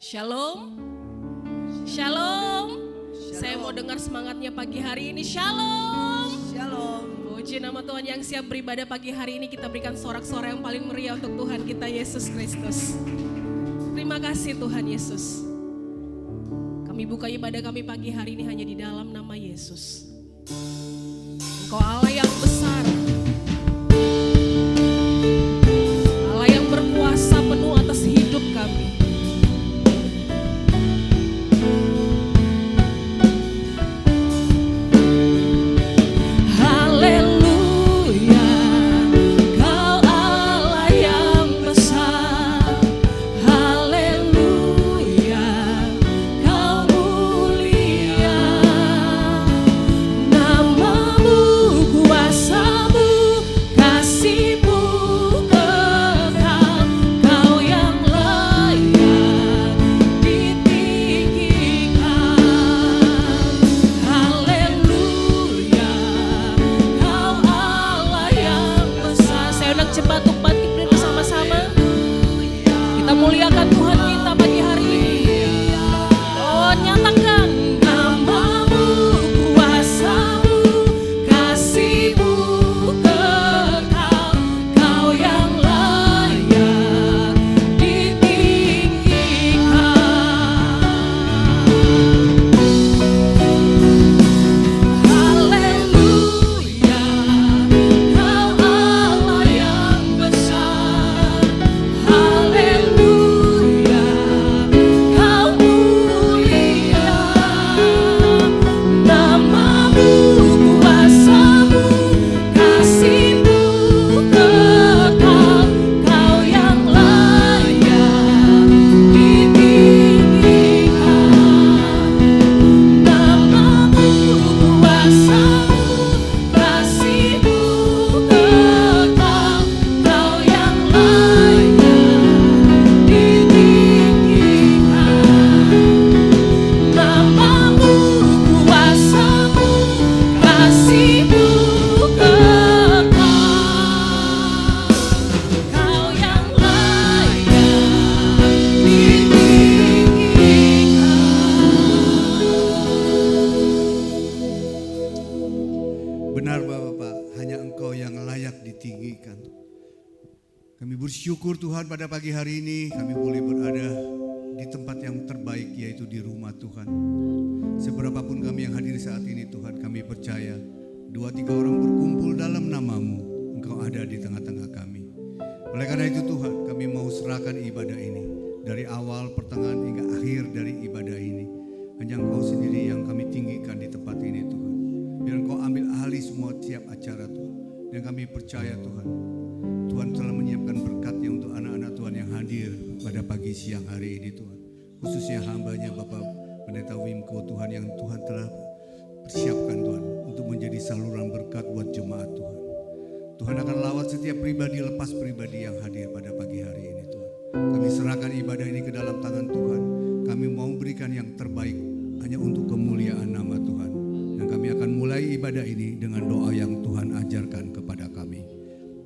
Shalom. Shalom. Saya mau dengar semangatnya pagi hari ini. Shalom. Shalom. Puji nama Tuhan. Yang siap beribadah pagi hari ini, kita berikan sorak-sorai yang paling meriah untuk Tuhan kita Yesus Kristus. Terima kasih Tuhan Yesus. Kami buka ibadah kami pagi hari ini hanya di dalam nama Yesus. Engkau Allah yang besar, Allah yang berkuasa penuh atas hidup kami. Syukur Tuhan pada pagi hari ini kami boleh berada di tempat yang terbaik, yaitu di rumah Tuhan. Seberapapun kami yang hadir saat ini Tuhan, kami percaya 2-3 orang berkumpul dalam nama-Mu, Engkau ada di tengah-tengah kami. Oleh karena itu Tuhan, kami mau serahkan ibadah ini dari awal, pertengahan hingga akhir dari ibadah ini. Hanya Engkau sendiri yang kami tinggikan di tempat ini Tuhan. Biar Engkau ambil alih semua tiap acara Tuhan. Dan kami percaya Tuhan, Tuhan telah menyiapkan berkatnya untuk anak-anak Tuhan yang hadir pada pagi siang hari ini Tuhan. Khususnya hambanya Bapak Pendeta Wimko Tuhan, yang Tuhan telah persiapkan Tuhan untuk menjadi saluran berkat buat jemaat Tuhan. Tuhan akan lawat setiap pribadi, lepas pribadi yang hadir pada pagi hari ini Tuhan. Kami serahkan ibadah ini ke dalam tangan Tuhan. Kami mau berikan yang terbaik hanya untuk kemuliaan nama Tuhan. Dan kami akan mulai ibadah ini dengan doa yang Tuhan ajarkan kepada kami.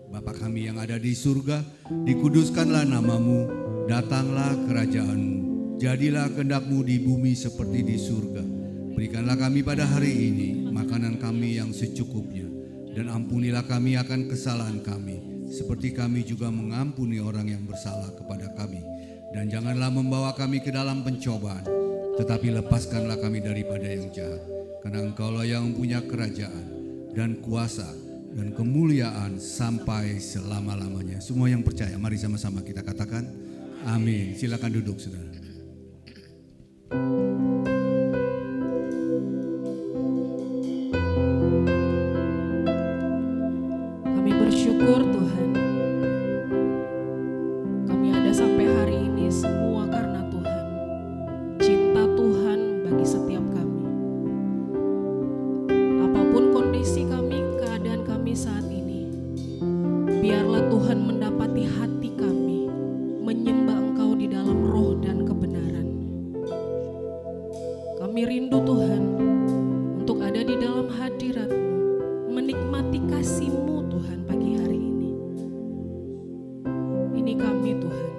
Bapa kami yang ada di surga, dikuduskanlah nama-Mu, datanglah kerajaan-Mu, jadilah kehendak-Mu di bumi seperti di surga. Berikanlah kami pada hari ini makanan kami yang secukupnya, dan ampunilah kami akan kesalahan kami, seperti kami juga mengampuni orang yang bersalah kepada kami. Dan janganlah membawa kami ke dalam pencobaan, tetapi lepaskanlah kami daripada yang jahat. Karena Engkaulah yang mempunyai kerajaan dan kuasa dan kemuliaan sampai selama-lamanya. Semua yang percaya, mari sama-sama kita katakan amin. Silakan duduk saudara. Kami bersyukur Tuhan, kami ada sampai hari ini semua karena Tuhan. Cinta Tuhan bagi setiap kami. Apapun kondisi kami, keadaan kami saat ini, biarlah Tuhan mendapati hati kami menyembah Engkau di dalam roh dan kebenaran. Kami rindu Tuhan untuk ada di dalam hadirat-Mu, menikmati kasih-Mu Tuhan pagi hari ini. Ini kami Tuhan.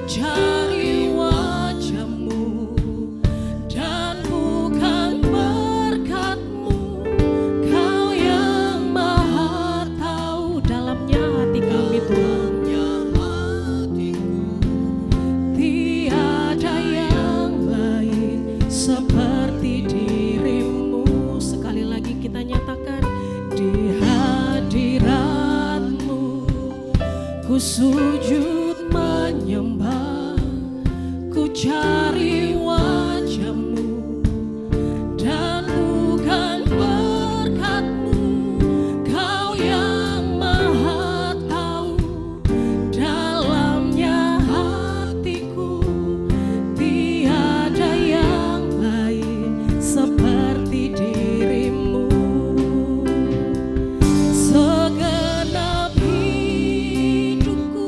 cari wajah-Mu dan bukan berkat-Mu. Kau yang maha tahu dalamnya hati kami Tuhan. Tiada yang lain seperti diri-Mu. Sekali lagi kita nyatakan, di hadirat-Mu ku sujud menyembah, ku cari wajah-Mu dan bukan berkat-Mu. Kau yang maha tahu dalamnya hatiku. Tiada yang lain seperti diri-Mu. Segenap hidupku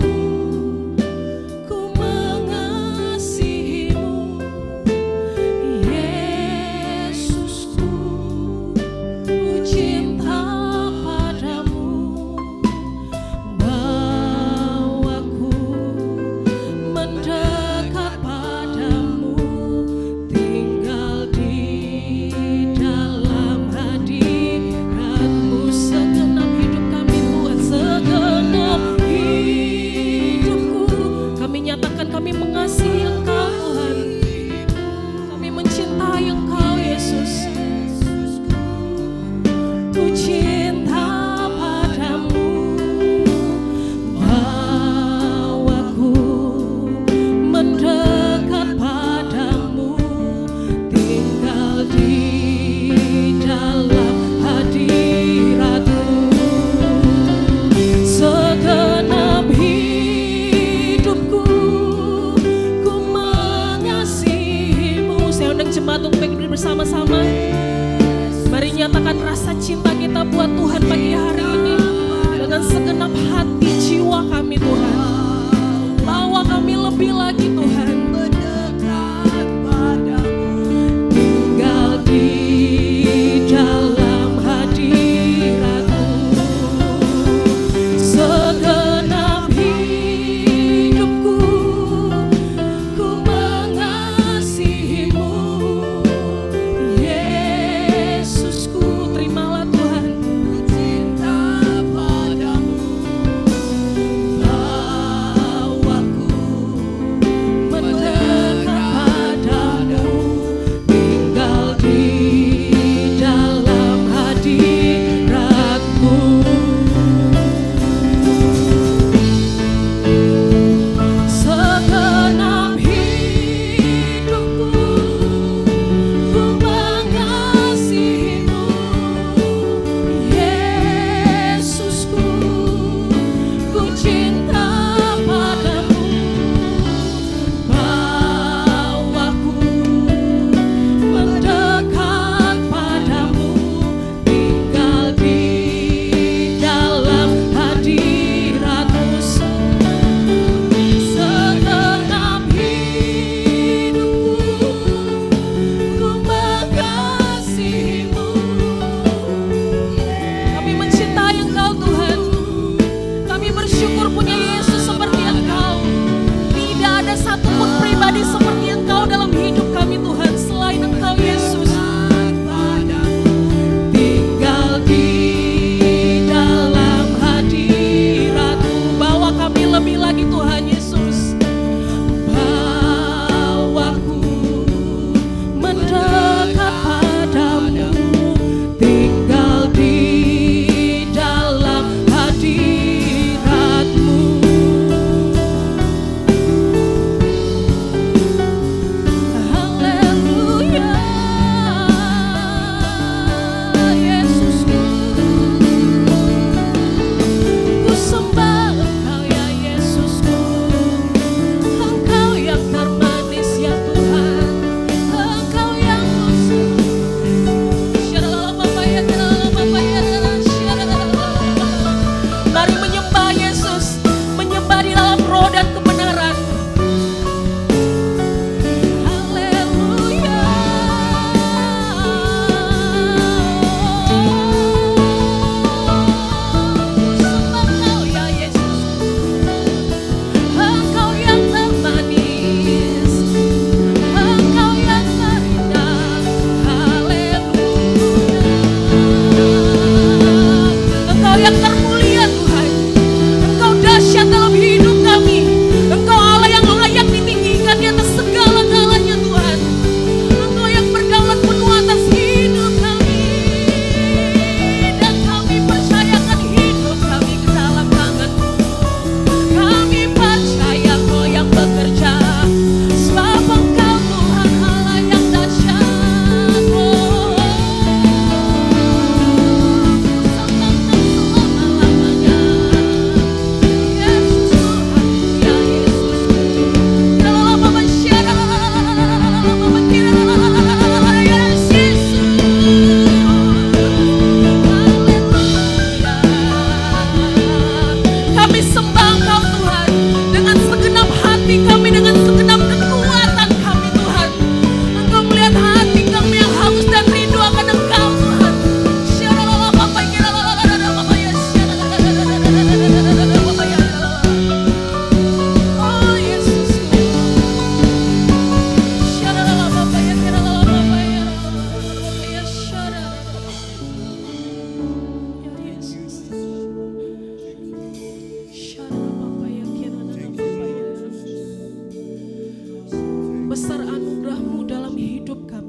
ku mengasihi-Mu, Yesusku. Ku cinta padamu, bawaku mendekat padamu, tinggal di dalam hadirat-Mu. Segenap hidup kami Tuhan, segenap hidupku kami nyatakan kami mengasihi Engkau Tuhan. Kami mencintai Engkau Yesus. Ku cinta padamu, bawaku mendekat padamu, tinggal di dalam hadirat-Mu. Segenap hidupku ku mengasihi-Mu. Saya undang jemaat untuk berdiri bersama-sama. Mari nyatakan rasa cinta kita buat Tuhan pagi hari ini dengan segenap hati jiwa kami Tuhan. Bawa kami lebih lagi Tuhan. Tinggal di dalam hadirat-Mu. Segenap hidupku ku mengasihi-Mu, Yesus.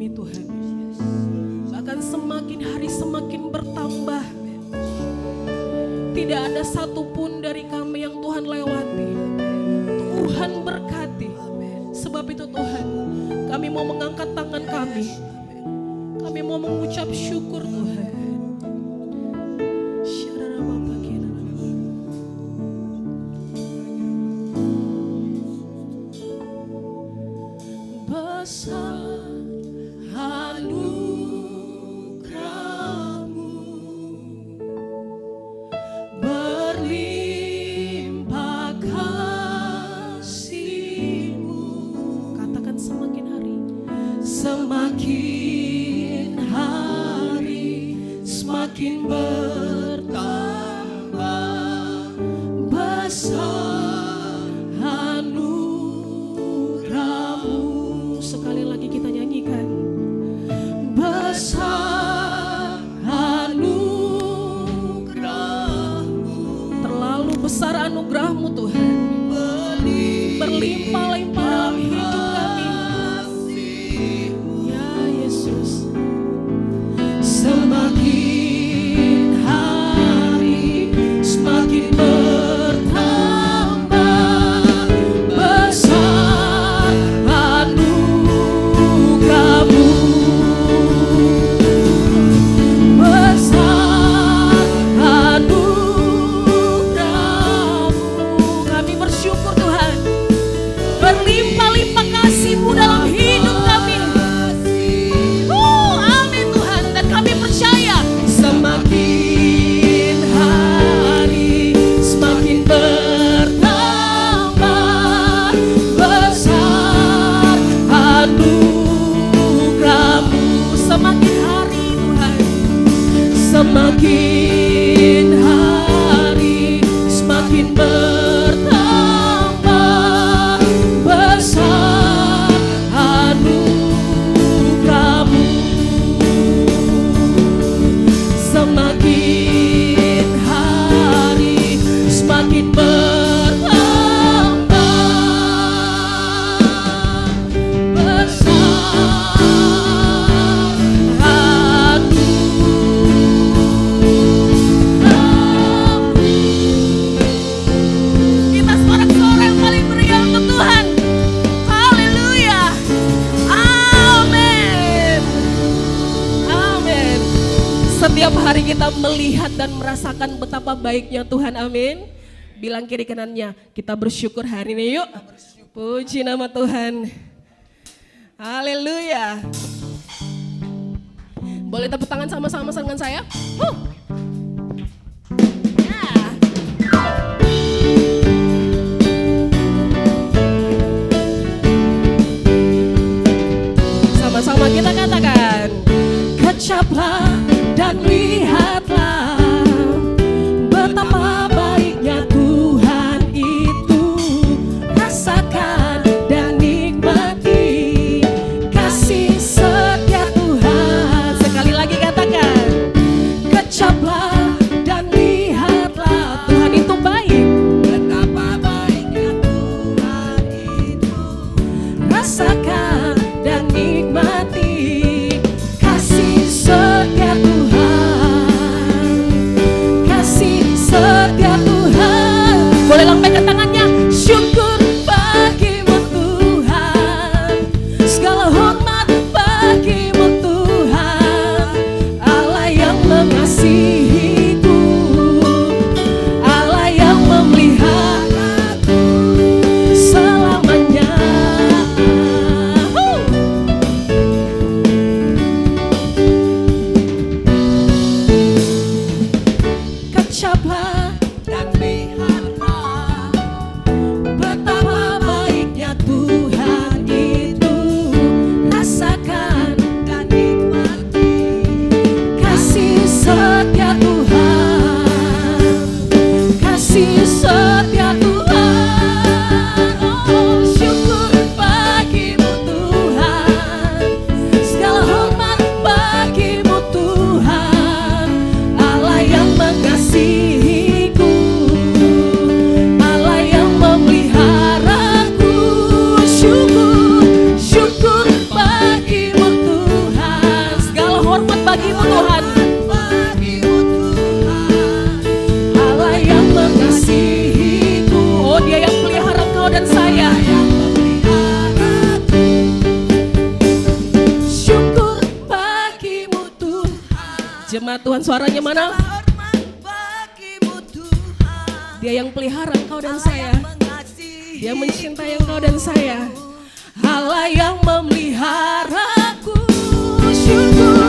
kami Tuhan. Bahkan semakin hari semakin bertambah. Tidak ada satupun dari kami yang Tuhan lewati. Tuhan berkati. Sebab itu Tuhan, kami mau mengangkat tangan kami. Kami mau mengucap syukur Tuhan. Besar anugerah-Mu, berlimpah kasih-Mu. Katakan semakin hari semakin bertambah. Besar anugerah-Mu. Sekali lagi kita nyanyikan. Besar anugerah-Mu. Terlalu besar anugerah-Mu Tuhan. Berlimpah-limpah dalam hidup kami. Ya Yesus. Semakin hari semakin bertambah. Besar anugerah-Mu. Besar anugerah-Mu. Kami bersyukur Tuhan. Berlimpah-limpah kasih-Mu dalam hidup kami. Amin Tuhan. Dan kami percaya semakin hari semakin bertambah. Besar anugerah-Mu. Semakin hari Tuhan, semakin hari semakin bertambah. Besar anugerah-Mu. Semakin hari semakin bertambah. Besar anugerah-Mu. Kita sorak-sorai yang paling meriah untuk Tuhan. Haleluya. Amin. Amin. Setiap hari kita melihat dan merasakan betapa baiknya Tuhan. Amin. Bilang kiri kanannya, kita bersyukur hari ini yuk. Puji nama Tuhan. Haleluya. Boleh tepuk tangan sama-sama dengan saya? Ya. Sama-sama kita katakan, kecaplah dan lihatlah betapa baiknya Tuhan itu. Rasakan dan nikmati kasih setia Tuhan. Sekali lagi katakan, kecaplah dan lihatlah Tuhan itu baik. Betapa baiknya Tuhan itu. Rasakan dan nikmati kasih setia jemaat Tuhan, suaranya mana? Hormat bagimu Tuhan. Dia yang pelihara engkau dan saya. Mengasihi Dia mencintai engkau dan saya. Allah yang memeliharaku. Syukur,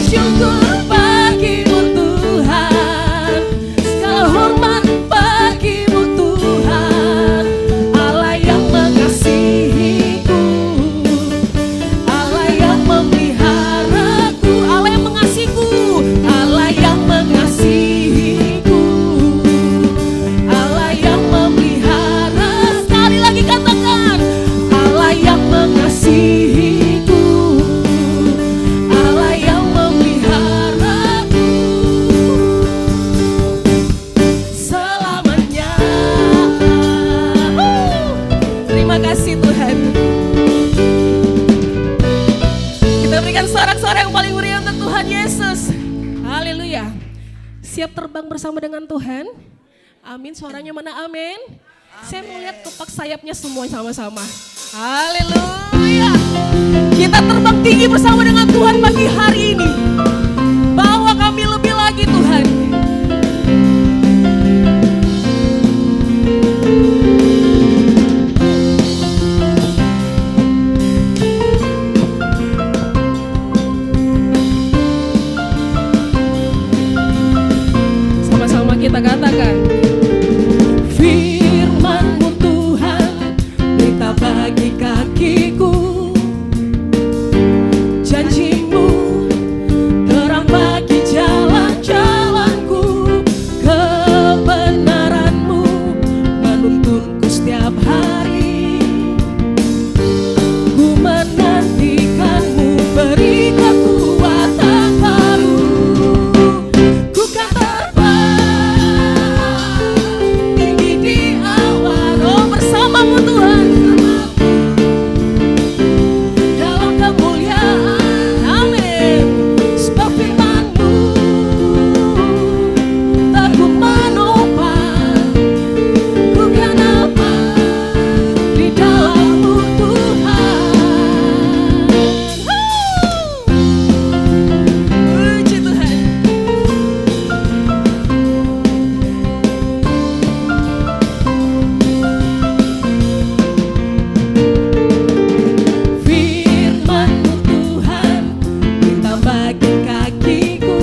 syukur bagimu Tuhan. Segala hormat bagimu Tuhan. Allah yang mengasihiku. Allah yang memeliharaku. Allah yang mengasihiku. Allah yang mengasihiku. Allah yang memelihara. Sekali lagi katakan, Allah yang mengasihiku. Allah yang memeliharaku selamanya. Terima kasih Tuhan. Kita berikan sorak-sorak yang paling meriah untuk Tuhan Yesus. Haleluya. Siap terbang bersama dengan Tuhan? Amin. Suaranya mana? Amin. Saya mau lihat kepak sayapnya semua sama-sama. Haleluya. Kita terbang tinggi bersama dengan Tuhan pagi hari ini. Bawa kami lebih lagi Tuhan. Sama-sama kita katakan. Firman-Mu Tuhan, berita bagi kakiku. Janji-Mu, terang bagi jalan-jalanku. Kebenaran-Mu menuntunku setiap hari. Ku menantikan-Mu, beri kekuatan baru. Ku kan terbang tinggi di awan. Oh, bersama-Mu Tuhan, dalam kemuliaan. Amin. Sebab firman-Mu teguh menopang. Ku kan aman di dalam-Mu Tuhan. Puji Tuhan. Firman-Mu Tuhan, berita bagi kakiku.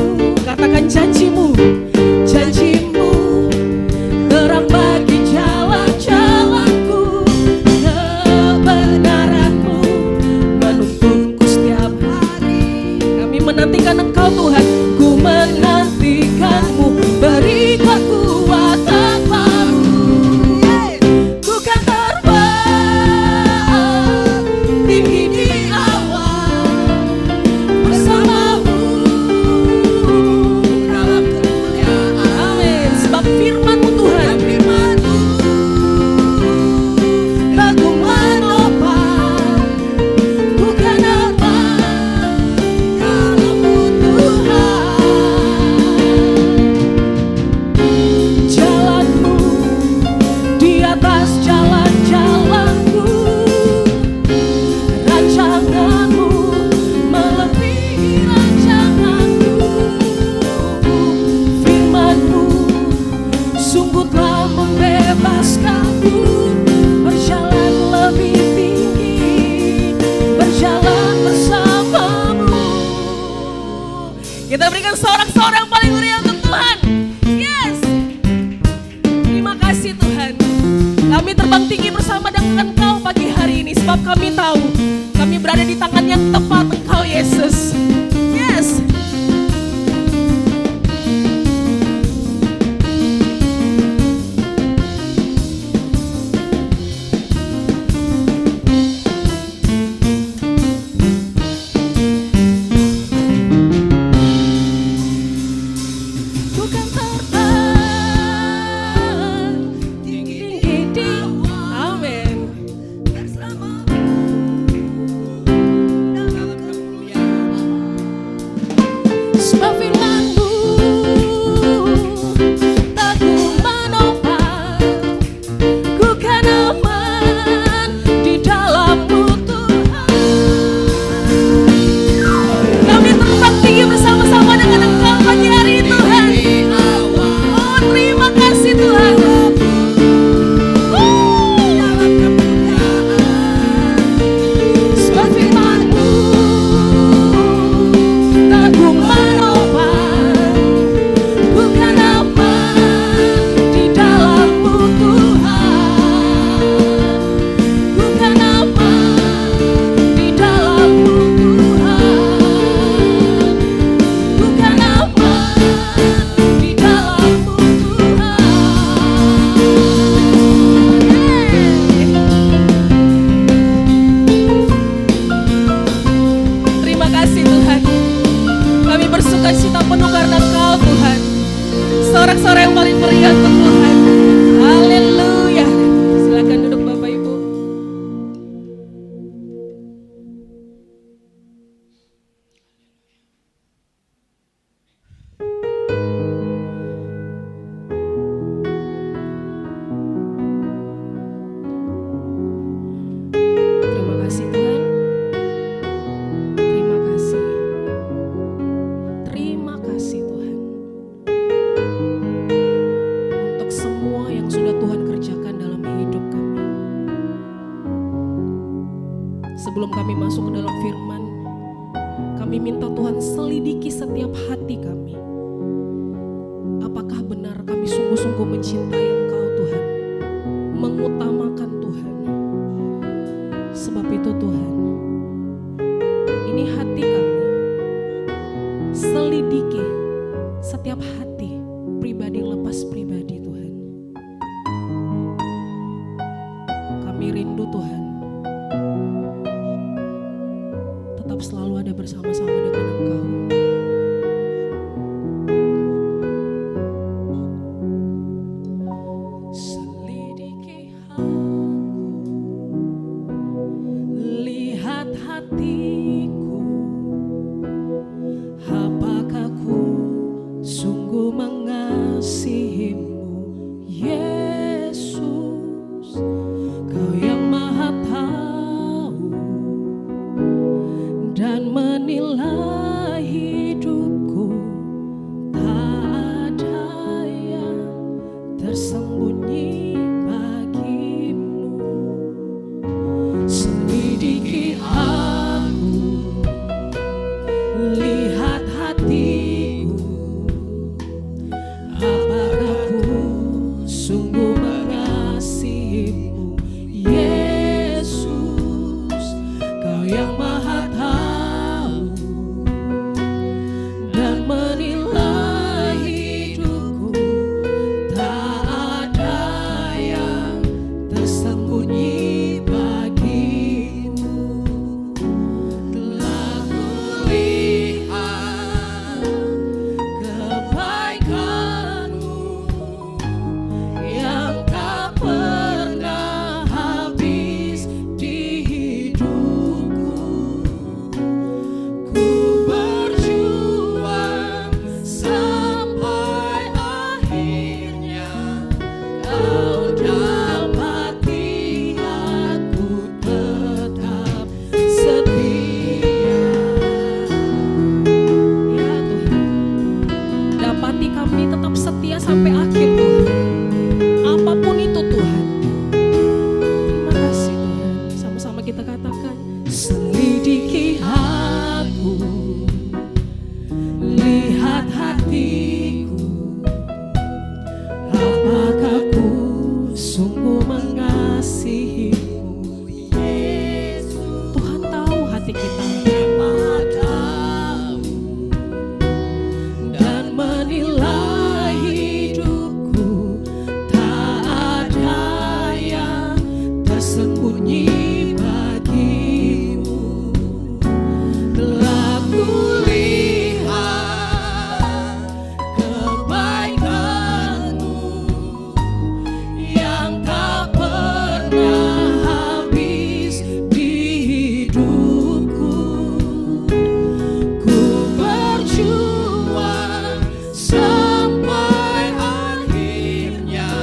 Katakan janji-Mu, janji-Mu, terang bagi jalan-jalanku. Kebenaran-Mu menuntunku setiap hari. Kami menantikan Engkau Tuhan. Ku menantikan-Mu, beri kekuatan baru. Ku kan terbang tinggi di awan bersama-Mu dalam kemuliaan. Amin. Sebab firman-Mu Tuhan, teguh menopang. Ku kan aman dalam-Mu Tuhan. Jalan-Mu di atas jalan-jalanku. Rancangan-Mu melebihi rancanganku. Firman-Mu sungguh telah membebaskanku. Berjalan lebih tinggi, berjalan bersama-Mu. Kita berikan sorak-sorak yang paling meriah untuk Tuhan. Yes. Terima kasih Tuhan. Kami terbang tinggi bersama dengan Engkau pagi hari ini. Sebab kami tahu kami berada di tangan yang tepat Engkau Yesus. Yes. Ku kan terbang tinggi di amin. Sebelum kami masuk ke dalam firman, kami minta Tuhan selidiki setiap hati kami. Apakah benar kami sungguh-sungguh mencintai Engkau Tuhan, mengutamakan Tuhan. Sebab itu Tuhan, ini hati kami, selidiki setiap hati, pribadi lepas pribadi Tuhan. Kami rindu Tuhan, tetap selalu ada bersama-sama dengan Engkau. Selidiki aku, lihat hatiku, apakah ku sungguh mengasihimu, Yesus. Kau yang maha tahu dan menilai hidupku, tak ada yang tersembunyi bagimu. Selidiki aku, lihat hatiku, apakah ku sungguh mengasihimu, Yesus. Kau yang maha tahu dan menilai hidupku, tak ada yang tersembunyi bagimu. Telah kulihat kebaikanmu yang tak pernah habis di hidupku. Ku berjuang sampai akhirnya Kau dapati aku tetap setia. Ya Tuhan, dapati kami tetap setia sampai akhir Tuhan. Apapun itu Tuhan. Terima kasih Tuhan. Sama-sama kita katakan, selidiki aku, lihat hatiku, apakah ku sungguh mengasihimu, Yesus. Tuhan tahu hati kita, Maha tahu dan menilai hidupku, tak ada yang tersembunyi bagimu. Telah kulihat kebaikanmu yang tak pernah habis di hidupku. Ku berjuang sampai akhirnya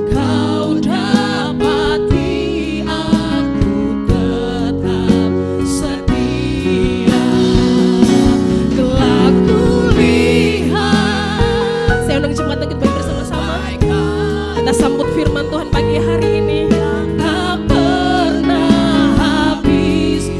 Kau dapati aku tetap setia. Telah kulihat. Saya undang jemaat untuk kita bersama-sama. Kita sambut firman Tuhan pagi hari ini. Tak pernah habis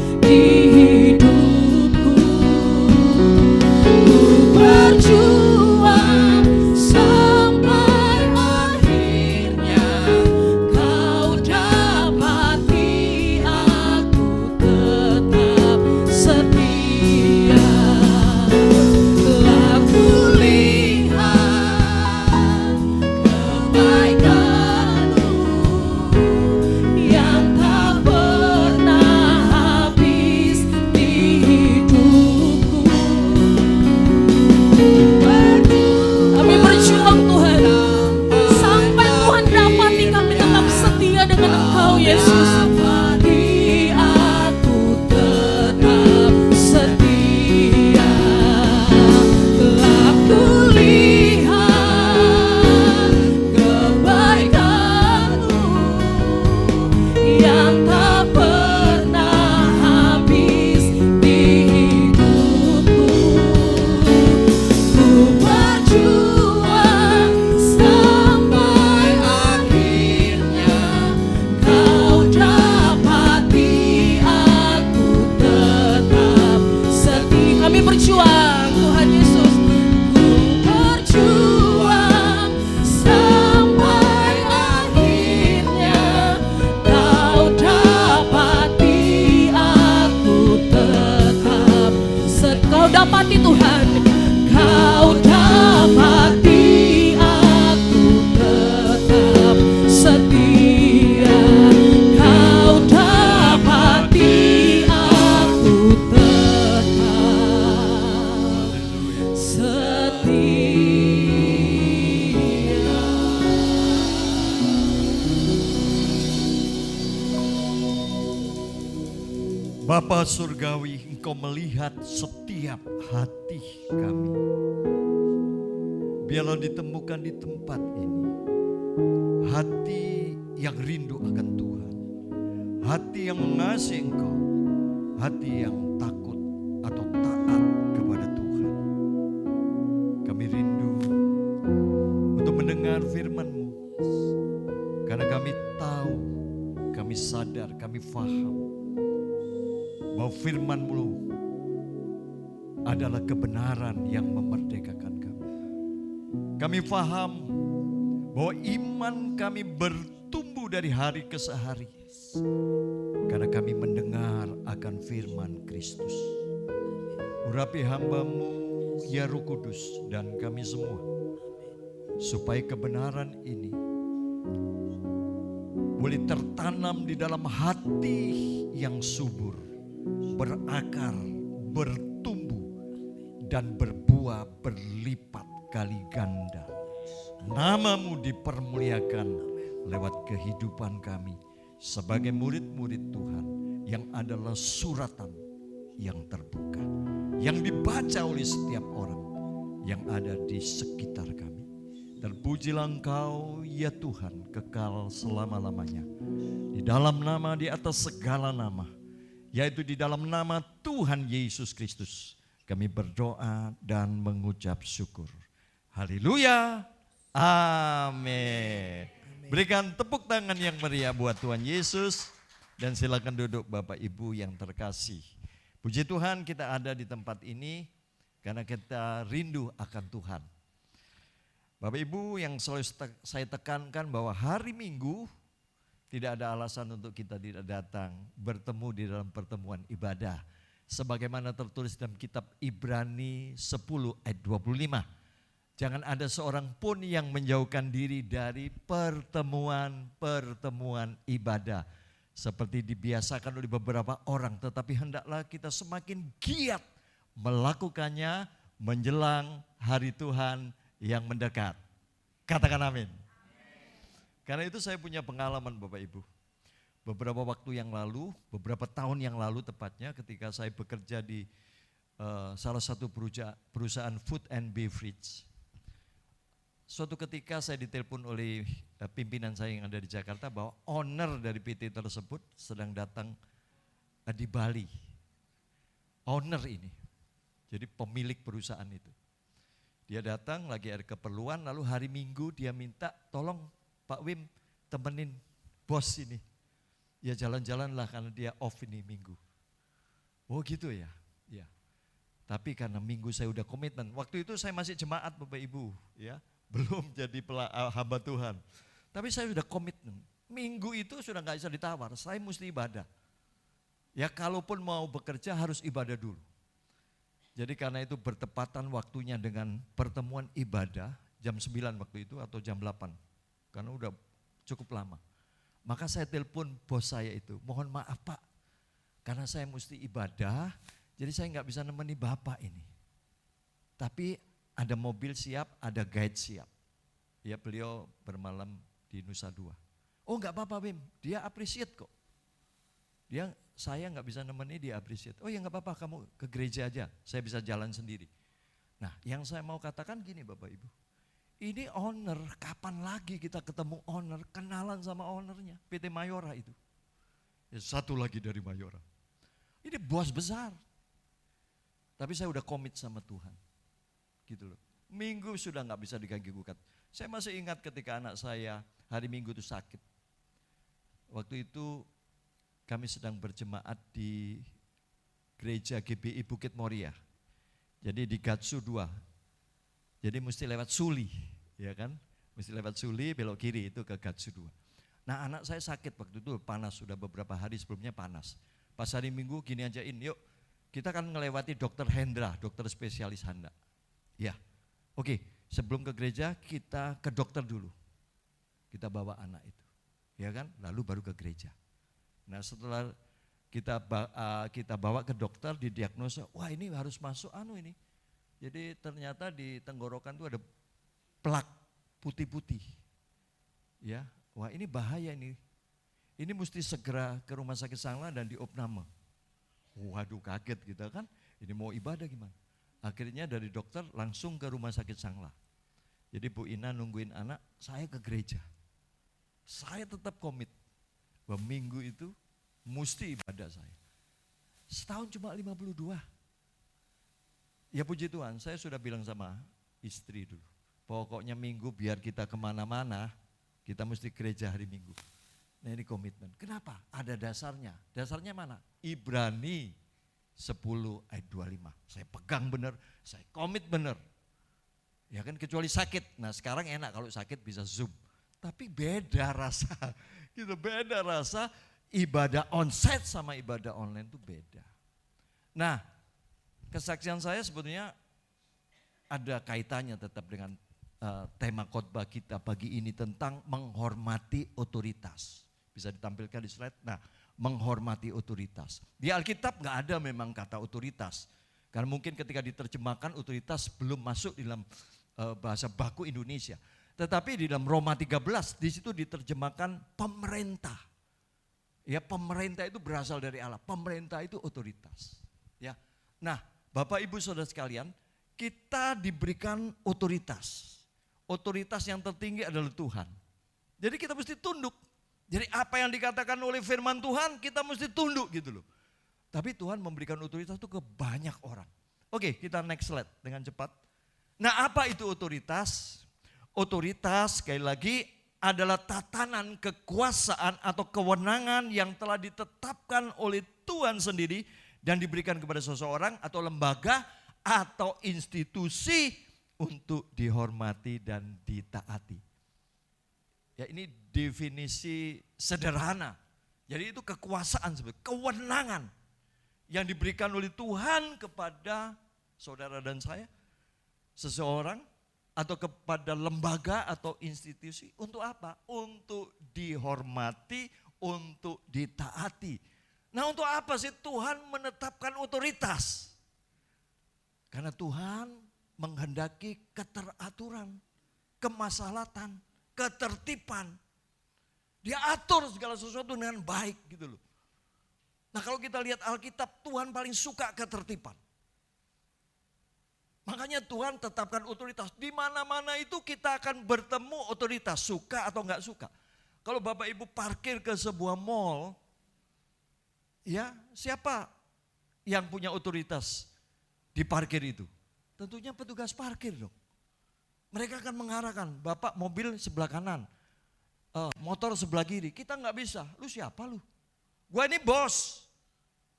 dapati Tuhan, Kau dapati aku tetap setia. Kau dapati aku tetap setia. Bapa Surgawi, Engkau melihat setiap hati kami. Biarlah ditemukan di tempat ini hati yang rindu akan Tuhan, hati yang mengasihi Engkau, hati yang takut atau taat kepada Tuhan. Kami rindu untuk mendengar firman-Mu, karena kami tahu, kami sadar, kami faham bahwa firman-Mu adalah kebenaran yang memerdekakan kami. Kami faham bahwa iman kami bertumbuh dari hari ke hari karena kami mendengar akan firman Kristus. Urapi hamba-Mu ya Roh Kudus dan kami semua, supaya kebenaran ini boleh tertanam di dalam hati yang subur, berakar, bertumbuh, dan berbuah berlipat kali ganda. Nama-Mu dipermuliakan lewat kehidupan kami sebagai murid-murid Tuhan yang adalah suratan yang terbuka, yang dibaca oleh setiap orang yang ada di sekitar kami. Terpujilah Engkau ya Tuhan kekal selama-lamanya. Di dalam nama di atas segala nama, yaitu di dalam nama Tuhan Yesus Kristus, kami berdoa dan mengucap syukur. Haleluya. Amin. Berikan tepuk tangan yang meriah buat Tuhan Yesus. Dan silakan duduk Bapak Ibu yang terkasih. Puji Tuhan kita ada di tempat ini karena kita rindu akan Tuhan. Bapak Ibu yang selalu saya tekankan bahwa hari Minggu tidak ada alasan untuk kita tidak datang bertemu di dalam pertemuan ibadah. Sebagaimana tertulis dalam kitab Ibrani 10 ayat 25. Jangan ada seorang pun yang menjauhkan diri dari pertemuan-pertemuan ibadah. Seperti dibiasakan oleh beberapa orang, tetapi hendaklah kita semakin giat melakukannya menjelang hari Tuhan yang mendekat. Katakan amin. Karena itu saya punya pengalaman Bapak Ibu. Beberapa waktu yang lalu, beberapa tahun yang lalu tepatnya ketika saya bekerja di salah satu perusahaan food and beverage. Suatu ketika saya ditelepon oleh pimpinan saya yang ada di Jakarta bahwa owner dari PT tersebut sedang datang di Bali. Owner ini, jadi pemilik perusahaan itu. Dia datang lagi ada keperluan, lalu hari Minggu dia minta tolong Pak Wim temenin bos ini. Ya jalan-jalan lah karena dia off ini Minggu. Oh gitu ya, ya. Tapi karena Minggu saya udah komitmen. Waktu itu saya masih jemaat Bapak Ibu, ya. Belum jadi hamba Tuhan. Tapi saya sudah komitmen. Minggu itu sudah gak bisa ditawar, saya mesti ibadah. Ya kalaupun mau bekerja harus ibadah dulu. Jadi karena itu bertepatan waktunya dengan pertemuan ibadah jam 9 waktu itu atau jam 8. Karena udah cukup lama. Maka saya telepon bos saya itu, mohon maaf Pak. Karena saya mesti ibadah, jadi saya gak bisa nemeni Bapak ini. Tapi ada mobil siap, ada guide siap. Ya beliau bermalam di Nusa Dua. Oh enggak apa-apa Wim, dia appreciate kok. Saya enggak bisa nemeni, dia appreciate. Oh ya enggak apa-apa, kamu ke gereja aja, saya bisa jalan sendiri. Nah yang saya mau katakan gini Bapak Ibu. Ini owner, kapan lagi kita ketemu owner, kenalan sama ownernya, PT Mayora itu. Ya, satu lagi dari Mayora. Ini bos besar. Tapi saya udah komit sama Tuhan. Gitu loh. Minggu sudah nggak bisa diganggu gugat. Saya masih ingat ketika anak saya hari Minggu itu sakit. Waktu itu kami sedang berjemaat di gereja GBI Bukit Moria. Jadi di Gatsu 2. Jadi mesti lewat Suli, ya kan? Mesti lewat Suli belok kiri itu ke Gatsu 2. Nah anak saya sakit waktu itu panas, sudah beberapa hari sebelumnya panas. Pas hari Minggu gini ajain, yuk kita akan melewati dokter Hendra, dokter spesialis Handa. Ya, oke. Sebelum ke gereja kita ke dokter dulu. Kita bawa anak itu, ya kan? Lalu baru ke gereja. Nah setelah kita bawa ke dokter, didiagnosa, wah ini harus masuk ini. Jadi ternyata di tenggorokan itu ada plak putih-putih. Ya, wah ini bahaya ini. Ini mesti segera ke rumah sakit Sangla dan diopname. Waduh kaget kita kan, ini mau ibadah gimana? Akhirnya dari dokter langsung ke rumah sakit Sangla. Jadi Bu Ina nungguin anak, saya ke gereja. Saya tetap komit bahwa minggu itu mesti ibadah saya. Setahun cuma 52. Ya puji Tuhan, saya sudah bilang sama istri dulu. Pokoknya minggu biar kita kemana-mana, kita mesti gereja hari Minggu. Nah ini komitmen. Kenapa? Ada dasarnya. Dasarnya mana? Ibrani 10 ayat 25. Saya pegang benar, saya komit benar. Ya kan kecuali sakit. Nah sekarang enak kalau sakit bisa Zoom. Tapi beda rasa. Gitu beda rasa ibadah onsite sama ibadah online itu beda. Nah kesaksian saya sebetulnya ada kaitannya tetap dengan tema khotbah kita pagi ini tentang menghormati otoritas. Bisa ditampilkan di slide. Nah, menghormati otoritas. Di Alkitab nggak ada memang kata otoritas. Karena mungkin ketika diterjemahkan otoritas belum masuk dalam bahasa baku Indonesia. Tetapi di dalam Roma 13 di situ diterjemahkan pemerintah. Ya, pemerintah itu berasal dari Allah. Pemerintah itu otoritas. Ya. Nah, Bapak Ibu Saudara sekalian, kita diberikan otoritas. Otoritas yang tertinggi adalah Tuhan. Jadi kita mesti tunduk. Jadi apa yang dikatakan oleh firman Tuhan kita mesti tunduk gitu loh. Tapi Tuhan memberikan otoritas itu ke banyak orang. Oke, kita next slide dengan cepat. Nah apa itu otoritas? Otoritas sekali lagi adalah tatanan kekuasaan atau kewenangan yang telah ditetapkan oleh Tuhan sendiri dan diberikan kepada seseorang atau lembaga atau institusi untuk dihormati dan ditaati. Ya ini definisi sederhana. Jadi itu kekuasaan, kewenangan yang diberikan oleh Tuhan kepada saudara dan saya, seseorang atau kepada lembaga atau institusi untuk apa? Untuk dihormati, untuk ditaati. Nah untuk apa sih Tuhan menetapkan otoritas? Karena Tuhan menghendaki keteraturan, kemaslahatan, ketertiban. Dia atur segala sesuatu dengan baik gitu loh. Nah kalau kita lihat Alkitab, Tuhan paling suka ketertiban. Makanya Tuhan tetapkan otoritas. Di mana-mana itu kita akan bertemu otoritas, suka atau enggak suka. Kalau Bapak Ibu parkir ke sebuah mall, ya siapa yang punya otoritas di parkir itu? Tentunya petugas parkir dong. Mereka akan mengarahkan, Bapak mobil sebelah kanan, motor sebelah kiri. Kita nggak bisa, lu siapa lu? Gua ini bos,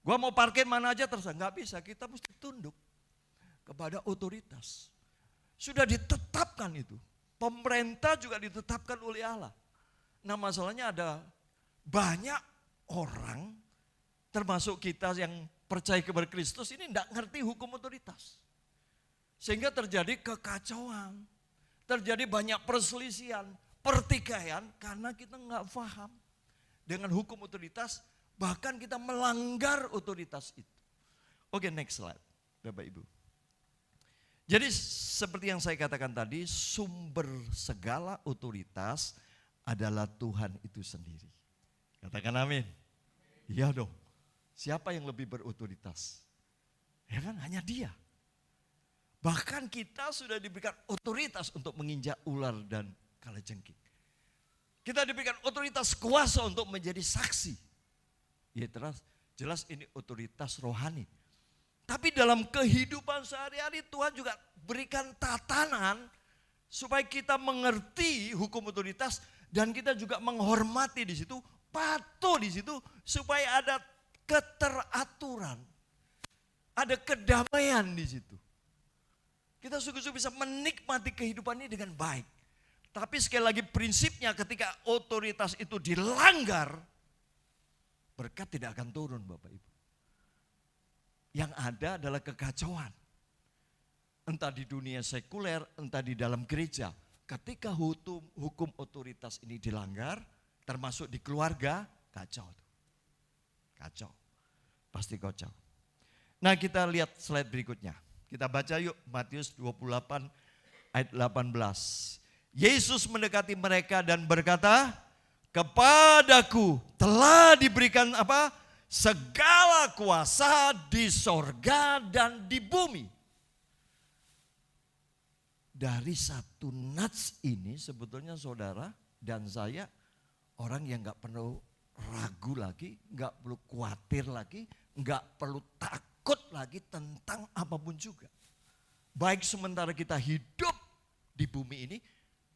gua mau parkir mana aja terserah. Nggak bisa, kita mesti tunduk kepada otoritas. Sudah ditetapkan itu. Pemerintah juga ditetapkan oleh Allah. Nah masalahnya ada banyak orang, termasuk kita yang percaya kepada Kristus ini nggak ngerti hukum otoritas. Sehingga terjadi kekacauan, terjadi banyak perselisihan, pertikaian karena kita nggak paham dengan hukum otoritas, bahkan kita melanggar otoritas itu. Oke, next slide, Bapak Ibu. Jadi seperti yang saya katakan tadi, sumber segala otoritas adalah Tuhan itu sendiri. Katakan amin. Iya dong. Siapa yang lebih berotoritas? Ya kan hanya Dia. Bahkan kita sudah diberikan otoritas untuk menginjak ular dan kalajengking. Kita diberikan otoritas kuasa untuk menjadi saksi. Ya jelas ini otoritas rohani. Tapi dalam kehidupan sehari-hari Tuhan juga berikan tatanan supaya kita mengerti hukum otoritas dan kita juga menghormati di situ, patuh di situ supaya ada keteraturan. Ada kedamaian di situ. Kita sungguh-sungguh bisa menikmati kehidupan ini dengan baik. Tapi sekali lagi prinsipnya ketika otoritas itu dilanggar, berkat tidak akan turun Bapak Ibu. Yang ada adalah kekacauan. Entah di dunia sekuler, entah di dalam gereja. Ketika hukum otoritas ini dilanggar, termasuk di keluarga, kacau. Kacau. Pasti kacau. Nah, kita lihat slide berikutnya. Kita baca yuk Matius 28 ayat 18. Yesus mendekati mereka dan berkata, kepadaku telah diberikan apa? Segala kuasa di sorga dan di bumi. Dari satu nats ini sebetulnya saudara dan saya orang yang gak perlu ragu lagi, gak perlu khawatir lagi, gak perlu takut lagi tentang apapun juga. Baik sementara kita hidup di bumi ini,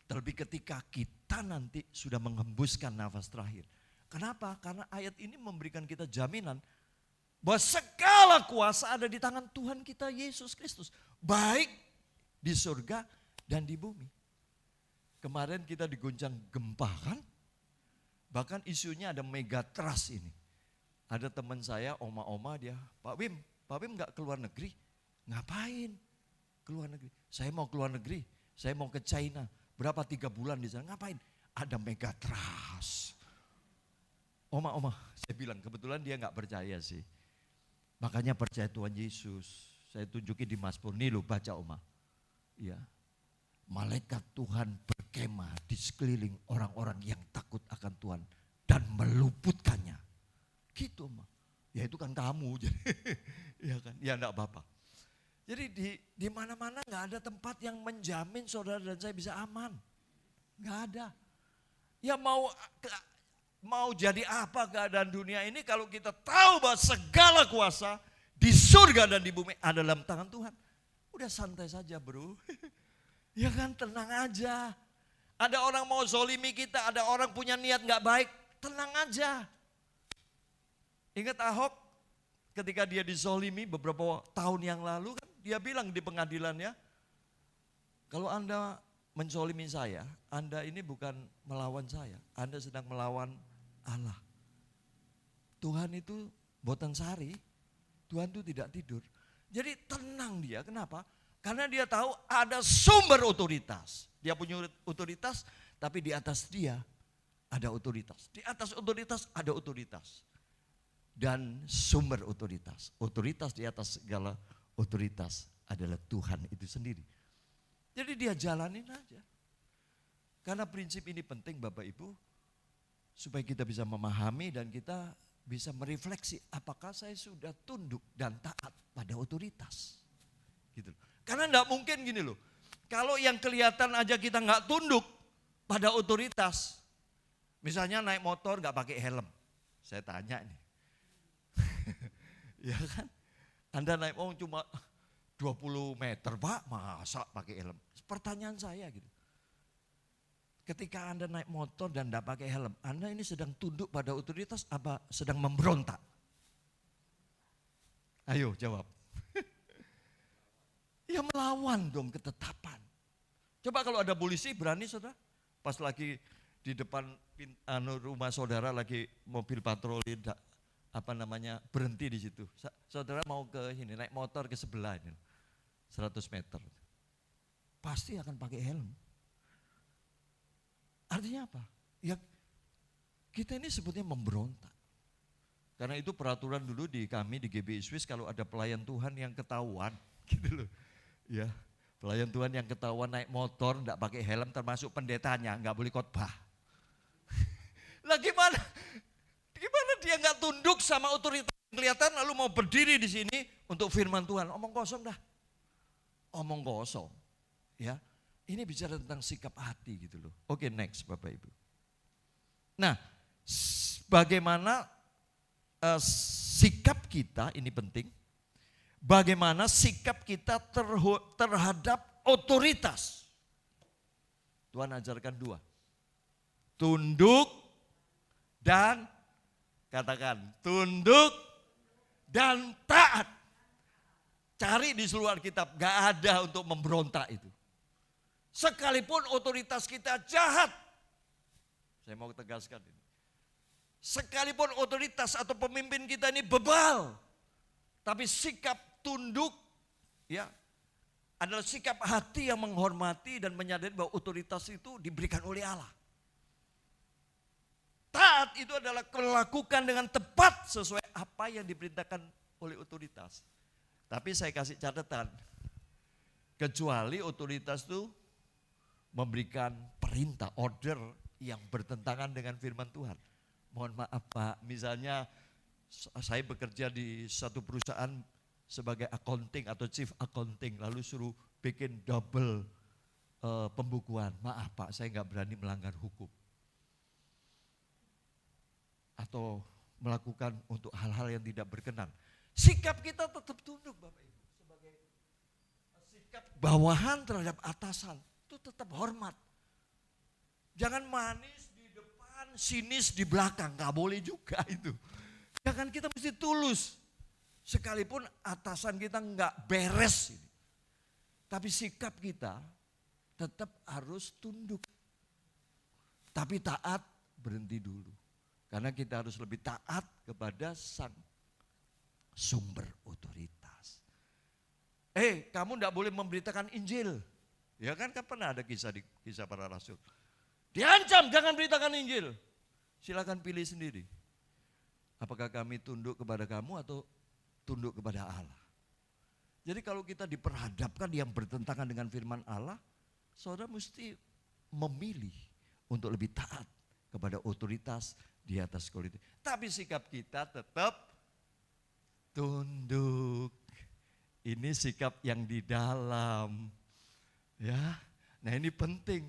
terlebih ketika kita nanti sudah menghembuskan nafas terakhir. Kenapa? Karena ayat ini memberikan kita jaminan bahwa segala kuasa ada di tangan Tuhan kita Yesus Kristus. Baik di surga dan di bumi. Kemarin kita diguncang gempa kan? Bahkan isunya ada megatrust ini. Ada teman saya, oma-oma dia, Pak Wim gak keluar negeri? Ngapain? Keluar negeri. Saya mau keluar negeri, saya mau ke China. Berapa 3 bulan di sana, ngapain? Ada megatrust. Oma-oma, saya bilang kebetulan dia gak percaya sih. Makanya percaya Tuhan Yesus. Saya tunjukin di Mazmur, nih lo baca oma. Ya, malaikat Tuhan berkemah di sekeliling orang-orang yang takut akan Tuhan dan meluputkannya. Gitu oma. Ya itu kan kamu, jadi ya kan, ya enggak apa-apa. Jadi di mana-mana nggak ada tempat yang menjamin saudara dan saya bisa aman, nggak ada. Ya mau jadi apa keadaan dunia ini kalau kita tahu bahwa segala kuasa di surga dan di bumi ada dalam tangan Tuhan. Udah santai saja bro. Ya kan, tenang aja. Ada orang mau zolimi kita, ada orang punya niat gak baik, tenang aja. Ingat Ahok ketika dia dizolimi beberapa tahun yang lalu kan, dia bilang di pengadilannya, kalau Anda menzolimi saya, Anda ini bukan melawan saya, Anda sedang melawan Allah. Tuhan itu boten sari, Tuhan itu tidak tidur. Jadi tenang dia, kenapa? Karena dia tahu ada sumber otoritas. Dia punya otoritas, tapi di atas dia ada otoritas. Di atas otoritas ada otoritas. Dan sumber otoritas. Otoritas di atas segala otoritas adalah Tuhan itu sendiri. Jadi dia jalanin aja. Karena prinsip ini penting Bapak Ibu, supaya kita bisa memahami dan kita bisa merefleksi apakah saya sudah tunduk dan taat pada otoritas. Gitu. Karena enggak mungkin gini loh, kalau yang kelihatan aja kita enggak tunduk pada otoritas, misalnya naik motor enggak pakai helm, saya tanya nih, ya kan, Anda naik cuma 20 meter Pak, masa pakai helm? Pertanyaan saya gitu. Ketika Anda naik motor dan tidak pakai helm, Anda ini sedang tunduk pada otoritas apa sedang memberontak? Ayo jawab. Ya melawan dong ketetapan. Coba kalau ada polisi berani saudara, pas lagi di depan rumah saudara lagi mobil patroli berhenti di situ. Saudara mau ke sini naik motor ke sebelah ini, 100 meter. Pasti akan pakai helm. Artinya apa? Ya kita ini sebetulnya memberontak. Karena itu peraturan dulu di kami di GBI Swiss kalau ada pelayan Tuhan yang ketahuan gitu loh. Ya, pelayan Tuhan yang ketahuan naik motor enggak pakai helm termasuk pendetanya enggak boleh khotbah. Lah gimana dia enggak tunduk sama otoritas kelihatan lalu mau berdiri di sini untuk firman Tuhan. Omong kosong dah. Omong kosong. Ya. Ini bicara tentang sikap hati gitu loh. Oke, next Bapak Ibu. Nah, bagaimana sikap kita, ini penting. Bagaimana sikap kita terhadap otoritas. Tuhan ajarkan 2. Tunduk dan, katakan, tunduk dan taat. Cari di seluruh Alkitab, gak ada untuk memberontak itu. Sekalipun otoritas kita jahat. Saya mau tegaskan ini. Sekalipun otoritas atau pemimpin kita ini bebal. Tapi sikap tunduk ya adalah sikap hati yang menghormati dan menyadari bahwa otoritas itu diberikan oleh Allah. Taat itu adalah melakukan dengan tepat sesuai apa yang diperintahkan oleh otoritas. Tapi saya kasih catatan, kecuali otoritas itu memberikan perintah, order yang bertentangan dengan firman Tuhan. Mohon maaf Pak, misalnya saya bekerja di satu perusahaan sebagai accounting atau chief accounting, lalu suruh bikin double pembukuan. Maaf Pak, saya nggak berani melanggar hukum. Atau melakukan untuk hal-hal yang tidak berkenan. Sikap kita tetap tunduk Bapak Ibu. Sebagai sikap bawahan terhadap atasan, itu tetap hormat. Jangan manis di depan, sinis di belakang, nggak boleh juga itu. Jangan kita mesti tulus. Sekalipun atasan kita nggak beres ini. Tapi sikap kita tetap harus tunduk. Tapi taat berhenti dulu. Karena kita harus lebih taat kepada sang sumber otoritas. Kamu enggak boleh memberitakan Injil. Ya kan pernah ada kisah di kisah para rasul. Diancam jangan beritakan Injil. Silakan pilih sendiri. Apakah kami tunduk kepada kamu atau tunduk kepada Allah? Jadi kalau kita diperhadapkan yang bertentangan dengan firman Allah, saudara mesti memilih untuk lebih taat kepada otoritas di atas kulit. Tapi sikap kita tetap tunduk. Ini sikap yang di dalam. Ya. Nah, ini penting.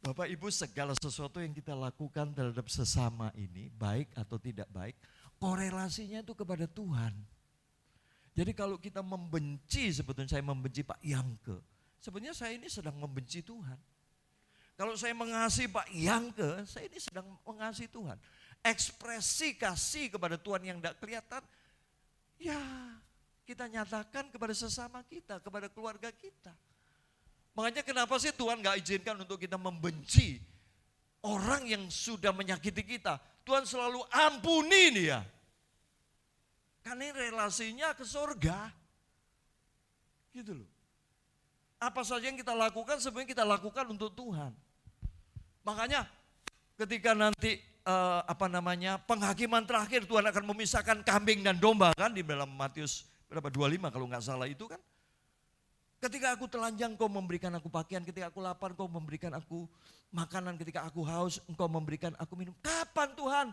Bapak Ibu, segala sesuatu yang kita lakukan terhadap sesama ini, baik atau tidak baik, korelasinya itu kepada Tuhan. Jadi kalau kita membenci, sebetulnya saya membenci Pak Yangke, sebenarnya saya ini sedang membenci Tuhan. Kalau saya mengasihi Pak Yangke, saya ini sedang mengasihi Tuhan. Ekspresi kasih kepada Tuhan yang tidak kelihatan, ya kita nyatakan kepada sesama kita, kepada keluarga kita. Makanya kenapa sih Tuhan gak izinkan untuk kita membenci orang yang sudah menyakiti kita. Tuhan selalu ampuni dia. Karena ini relasinya ke surga. Gitu loh. Apa saja yang kita lakukan sebenarnya kita lakukan untuk Tuhan. Makanya ketika nanti penghakiman terakhir Tuhan akan memisahkan kambing dan domba kan di dalam Matius 25 kalau nggak salah itu kan. Ketika aku telanjang kau memberikan aku pakaian, ketika aku lapar kau memberikan aku makanan, ketika aku haus engkau memberikan aku minum. Kapan Tuhan?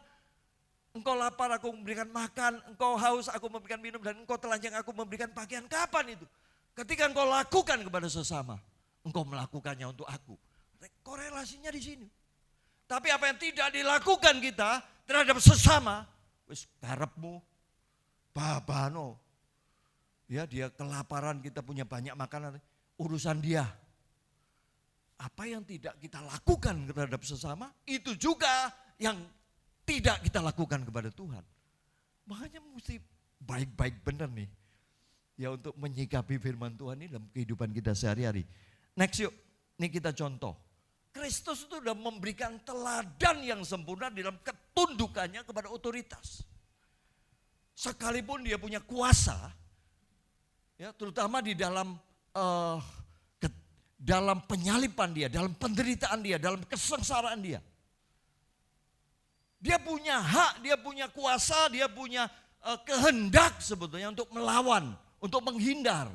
Engkau lapar aku memberikan makan, engkau haus aku memberikan minum dan engkau telanjang aku memberikan pakaian. Kapan itu? Ketika engkau lakukan kepada sesama, engkau melakukannya untuk aku. Korelasinya di sini. Tapi apa yang tidak dilakukan kita terhadap sesama, wis karepmu, babano. Ya dia kelaparan, kita punya banyak makanan, urusan dia. Apa yang tidak kita lakukan terhadap sesama, itu juga yang tidak kita lakukan kepada Tuhan. Makanya mesti baik-baik benar nih. Ya untuk menyikapi firman Tuhan ini dalam kehidupan kita sehari-hari. Next yuk, ini kita contoh. Kristus itu sudah memberikan teladan yang sempurna dalam ketundukannya kepada otoritas. Sekalipun dia punya kuasa, ya terutama di dalam dalam penyalipan dia, dalam penderitaan dia, dalam kesengsaraan dia. Dia punya hak, dia punya kuasa, dia punya kehendak sebetulnya untuk melawan, untuk menghindar.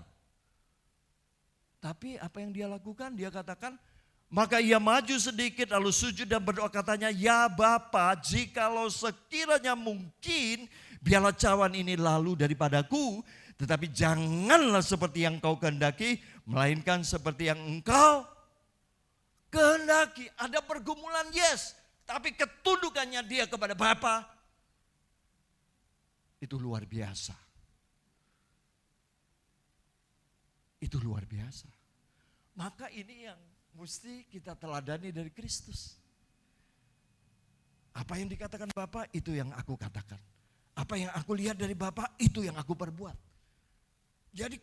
Tapi apa yang dia lakukan? Dia katakan, maka ia maju sedikit lalu sujud dan berdoa katanya, ya Bapa, jikalau sekiranya mungkin, biarlah cawan ini lalu daripadaku, tetapi janganlah seperti yang kau kehendaki, melainkan seperti yang engkau kehendaki. Ada pergumulan, yes, tapi ketundukannya dia kepada Bapa itu luar biasa. Itu luar biasa. Maka ini yang mesti kita teladani dari Kristus. Apa yang dikatakan Bapa itu yang aku katakan. Apa yang aku lihat dari Bapa itu yang aku perbuat. Jadi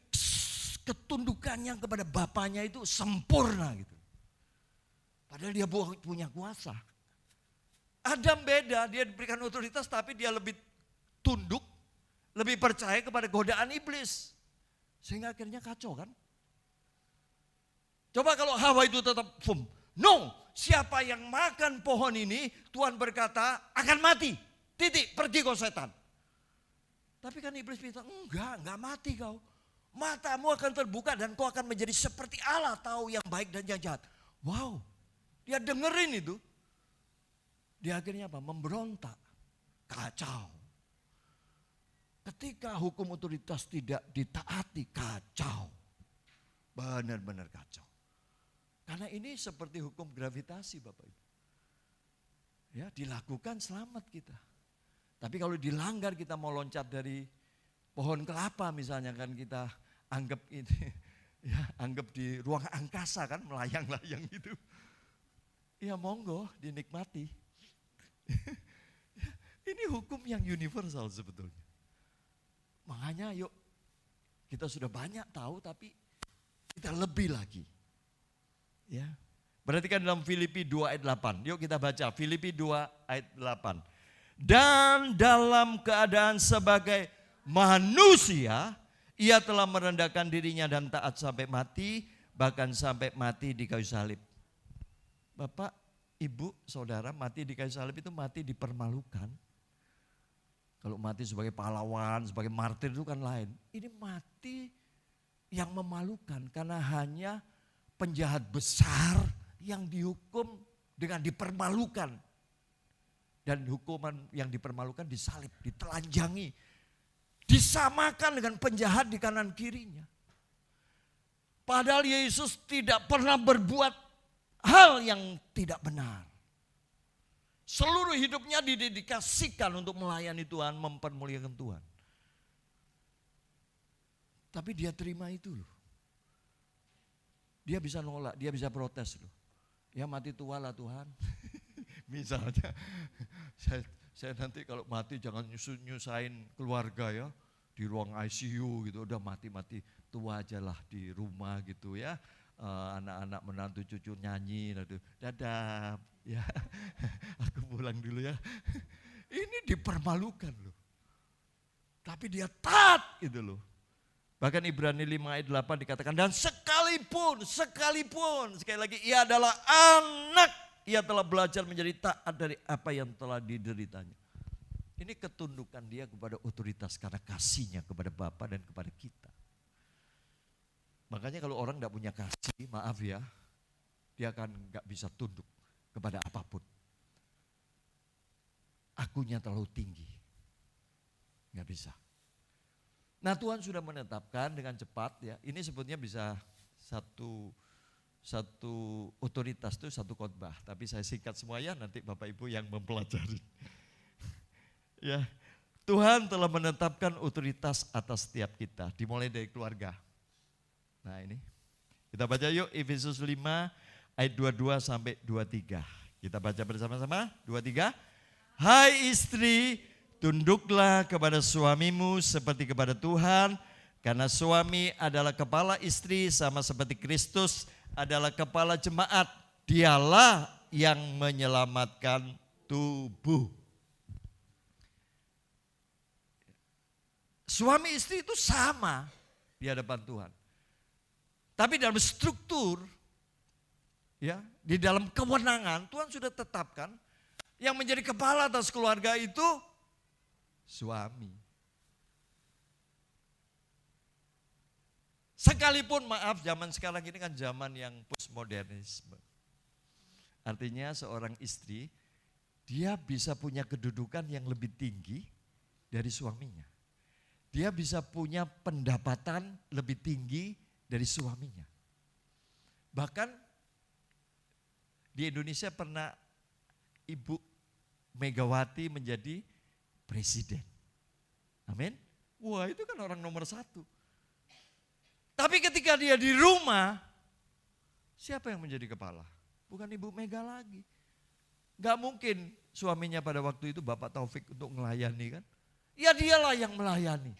ketundukannya kepada Bapaknya itu sempurna gitu. Padahal dia punya kuasa. Adam beda, dia diberikan otoritas tapi dia lebih tunduk lebih percaya kepada godaan iblis. Sehingga akhirnya kacau kan. Coba kalau Hawa itu tetap firm. No, siapa yang makan pohon ini Tuhan berkata akan mati. Titik, pergi kau setan. Tapi kan iblis bilang enggak mati kau. Matamu akan terbuka dan kau akan menjadi seperti Allah, tahu yang baik dan yang jahat. Wow, dia dengerin itu. Dia akhirnya apa? Memberontak. Kacau. Ketika hukum otoritas tidak ditaati, kacau. Benar-benar kacau. Karena ini seperti hukum gravitasi Bapak Ibu. Ya, dilakukan selamat kita. Tapi kalau dilanggar kita mau loncat dari pohon kelapa misalnya kan kita anggap ini ya anggap di ruang angkasa kan melayang-layang gitu. Ya monggo dinikmati. Ini hukum yang universal sebetulnya. Makanya yuk kita sudah banyak tahu tapi kita lebih lagi. Ya. Berarti kan dalam Filipi 2 ayat 8. Yuk kita baca Filipi 2 ayat 8. Dan dalam keadaan sebagai manusia, ia telah merendahkan dirinya dan taat sampai mati, bahkan sampai mati di kayu salib. Bapak, Ibu, Saudara, mati di kayu salib itu mati dipermalukan. Kalau mati sebagai pahlawan, sebagai martir itu kan lain. Ini mati yang memalukan karena hanya penjahat besar yang dihukum dengan dipermalukan. Dan hukuman yang dipermalukan disalib, ditelanjangi. Disamakan dengan penjahat di kanan kirinya. Padahal Yesus tidak pernah berbuat hal yang tidak benar. Seluruh hidupnya didedikasikan untuk melayani Tuhan, mempermuliakan Tuhan. Tapi dia terima itu loh. Dia bisa nolak, dia bisa protes loh. Ya mati tua lah Tuhan. Misalnya, saya nanti kalau mati jangan nyusahin keluarga ya. Di ruang ICU gitu, udah mati-mati tua aja lah di rumah gitu ya. Anak-anak menantu cucu nyanyi, dadah ya. Aku pulang dulu ya. Ini dipermalukan loh. Tapi dia taat gitu loh. Bahkan Ibrani 5 ayat 8 dikatakan, dan sekalipun, sekali lagi ia adalah anak, ia telah belajar menjadi taat dari apa yang telah dideritanya. Ini ketundukan dia kepada otoritas karena kasihnya kepada Bapa dan kepada kita. Makanya kalau orang tidak punya kasih, maaf ya, dia akan nggak bisa tunduk kepada apapun. Akunya terlalu tinggi, nggak bisa. Nah Tuhan sudah menetapkan dengan cepat ya, ini sebetulnya bisa satu otoritas itu satu khotbah, tapi saya singkat semuanya nanti Bapak Ibu yang mempelajari. Ya, Tuhan telah menetapkan otoritas atas setiap kita, dimulai dari keluarga. Nah ini, kita baca yuk Efesus 5 ayat 22 sampai 23. Kita baca bersama-sama, 23. Hai istri, tunduklah kepada suamimu seperti kepada Tuhan, karena suami adalah kepala istri sama seperti Kristus adalah kepala jemaat. Dialah yang menyelamatkan tubuh. Suami istri itu sama di hadapan Tuhan. Tapi dalam struktur, ya, di dalam kewenangan Tuhan sudah tetapkan yang menjadi kepala atas keluarga itu suami. Sekalipun maaf zaman sekarang ini kan zaman yang postmodernisme. Artinya seorang istri dia bisa punya kedudukan yang lebih tinggi dari suaminya. Dia bisa punya pendapatan lebih tinggi dari suaminya. Bahkan di Indonesia pernah Ibu Megawati menjadi presiden. Amin. Wah itu kan orang nomor 1. Tapi ketika dia di rumah, siapa yang menjadi kepala? Bukan Ibu Mega lagi. Gak mungkin suaminya pada waktu itu Bapak Taufik untuk melayani kan. Ya dialah yang melayani.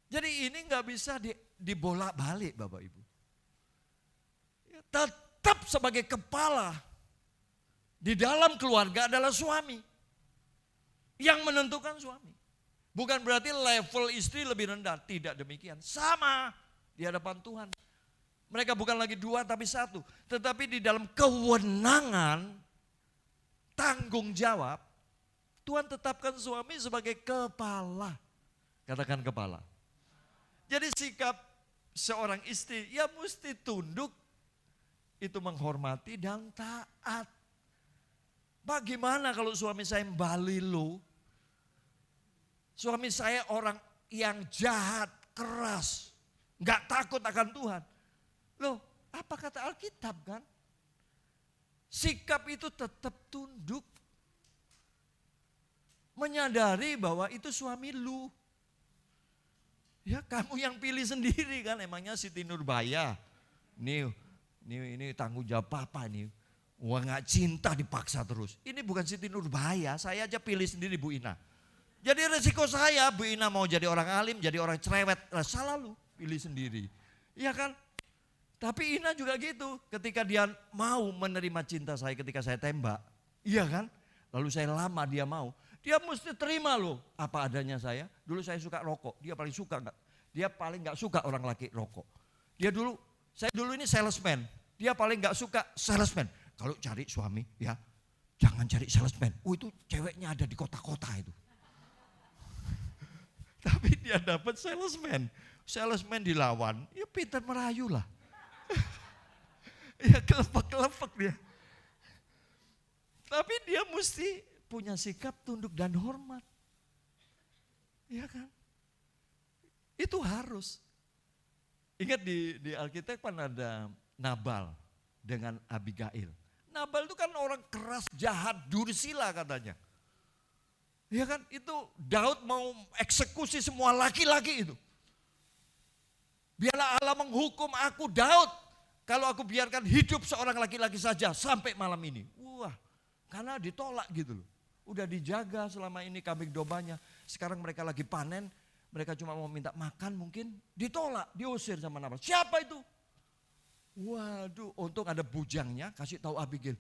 Jadi ini gak bisa dibolak-balik Bapak Ibu. Ya, tetap sebagai kepala di dalam keluarga adalah suami. Yang menentukan suami. Bukan berarti level istri lebih rendah, tidak demikian. Sama di hadapan Tuhan. Mereka bukan lagi dua tapi satu. Tetapi di dalam kewenangan, tanggung jawab, Tuhan tetapkan suami sebagai kepala. Katakan kepala. Jadi sikap seorang istri, ya mesti tunduk, itu menghormati dan taat. Bagaimana kalau suami saya balilo? Suami saya orang yang jahat, keras, gak takut akan Tuhan. Loh, apa kata Alkitab kan? Sikap itu tetap tunduk. Menyadari bahwa itu suami lu. Ya kamu yang pilih sendiri kan, emangnya Siti Nurbaya. Ini tanggung jawab papa nih. Wah gak cinta dipaksa terus. Ini bukan Siti Nurbaya, saya aja pilih sendiri Bu Ina. Jadi resiko saya, Bu Ina mau jadi orang alim, jadi orang cerewet. Nah, salah lu, pilih sendiri. Iya kan? Tapi Ina juga gitu, ketika dia mau menerima cinta saya ketika saya tembak. Iya kan? Lalu saya lama dia mau. Dia mesti terima loh apa adanya saya. Dulu saya suka rokok, dia paling suka enggak? Dia paling enggak suka orang laki rokok. Saya dulu ini salesman, dia paling enggak suka salesman. Kalau cari suami ya, jangan cari salesman. Oh itu ceweknya ada di kota-kota itu. Tapi dia dapat salesman. Salesman dilawan, ya pintar merayu lah. Ya kelepek-kelepek dia. Tapi dia mesti punya sikap tunduk dan hormat. Iya kan? Itu harus. Ingat di Alkitab kan ada Nabal dengan Abigail. Nabal itu kan orang keras, jahat, dursila katanya. Ya kan, itu Daud mau eksekusi semua laki-laki itu. Biarlah Allah menghukum aku Daud, kalau aku biarkan hidup seorang laki-laki saja sampai malam ini. Wah, karena ditolak gitu loh. Udah dijaga selama ini kambing dombanya, sekarang mereka lagi panen, mereka cuma mau minta makan mungkin, ditolak, diusir sama Nabal. Siapa itu? Waduh, untung ada bujangnya, kasih tahu Abigail,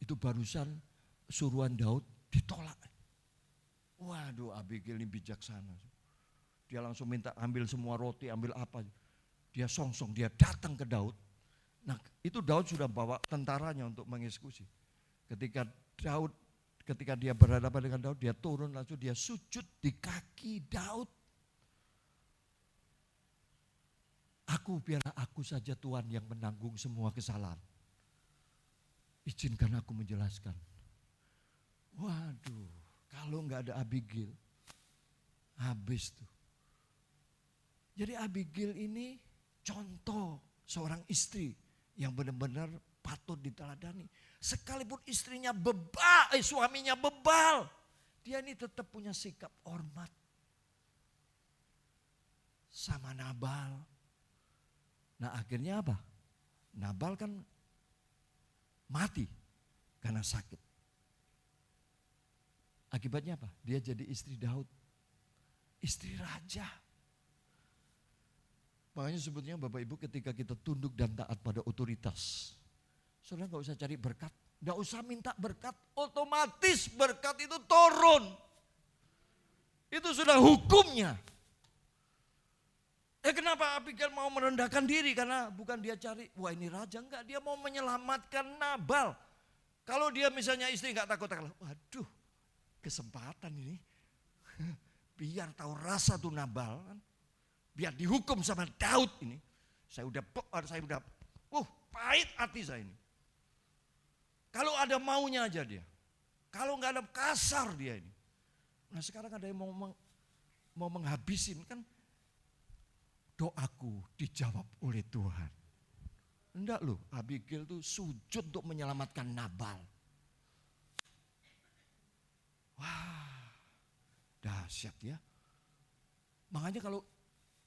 itu barusan suruhan Daud ditolak. Waduh, Abigail ini bijaksana. Dia langsung minta ambil semua roti, ambil apa. Dia songsong, dia datang ke Daud. Nah itu Daud sudah bawa tentaranya untuk mengeksekusi. Ketika dia berhadapan dengan Daud, dia turun langsung dia sujud di kaki Daud. Biarlah aku saja Tuhan yang menanggung semua kesalahan. Izinkan aku menjelaskan. Waduh, kalau enggak ada Abigail, habis tuh. Jadi Abigail ini contoh seorang istri yang benar-benar patut diteladani. Sekalipun istrinya suaminya bebal, dia ini tetap punya sikap hormat. Sama Nabal. Nah akhirnya apa? Nabal kan mati karena sakit. Akibatnya apa? Dia jadi istri Daud. Istri raja. Makanya sebetulnya Bapak Ibu ketika kita tunduk dan taat pada otoritas. Saudara gak usah cari berkat. Gak usah minta berkat. Otomatis berkat itu turun. Itu sudah hukumnya. Kenapa Abigail mau merendahkan diri? Karena bukan dia cari, wah ini raja. Enggak, dia mau menyelamatkan Nabal. Kalau dia misalnya istri gak takut-takut. Waduh, kesempatan ini. Biar tahu rasa tuh Nabal kan. Biar dihukum sama Daud ini. Saya udah pahit hati saya ini. Kalau ada maunya aja dia. Kalau nggak ada kasar dia ini. Nah sekarang ada yang mau menghabisin kan. Doaku dijawab oleh Tuhan. Enggak loh, Abigail tuh sujud untuk menyelamatkan Nabal. Wah, dahsyat ya. Makanya kalau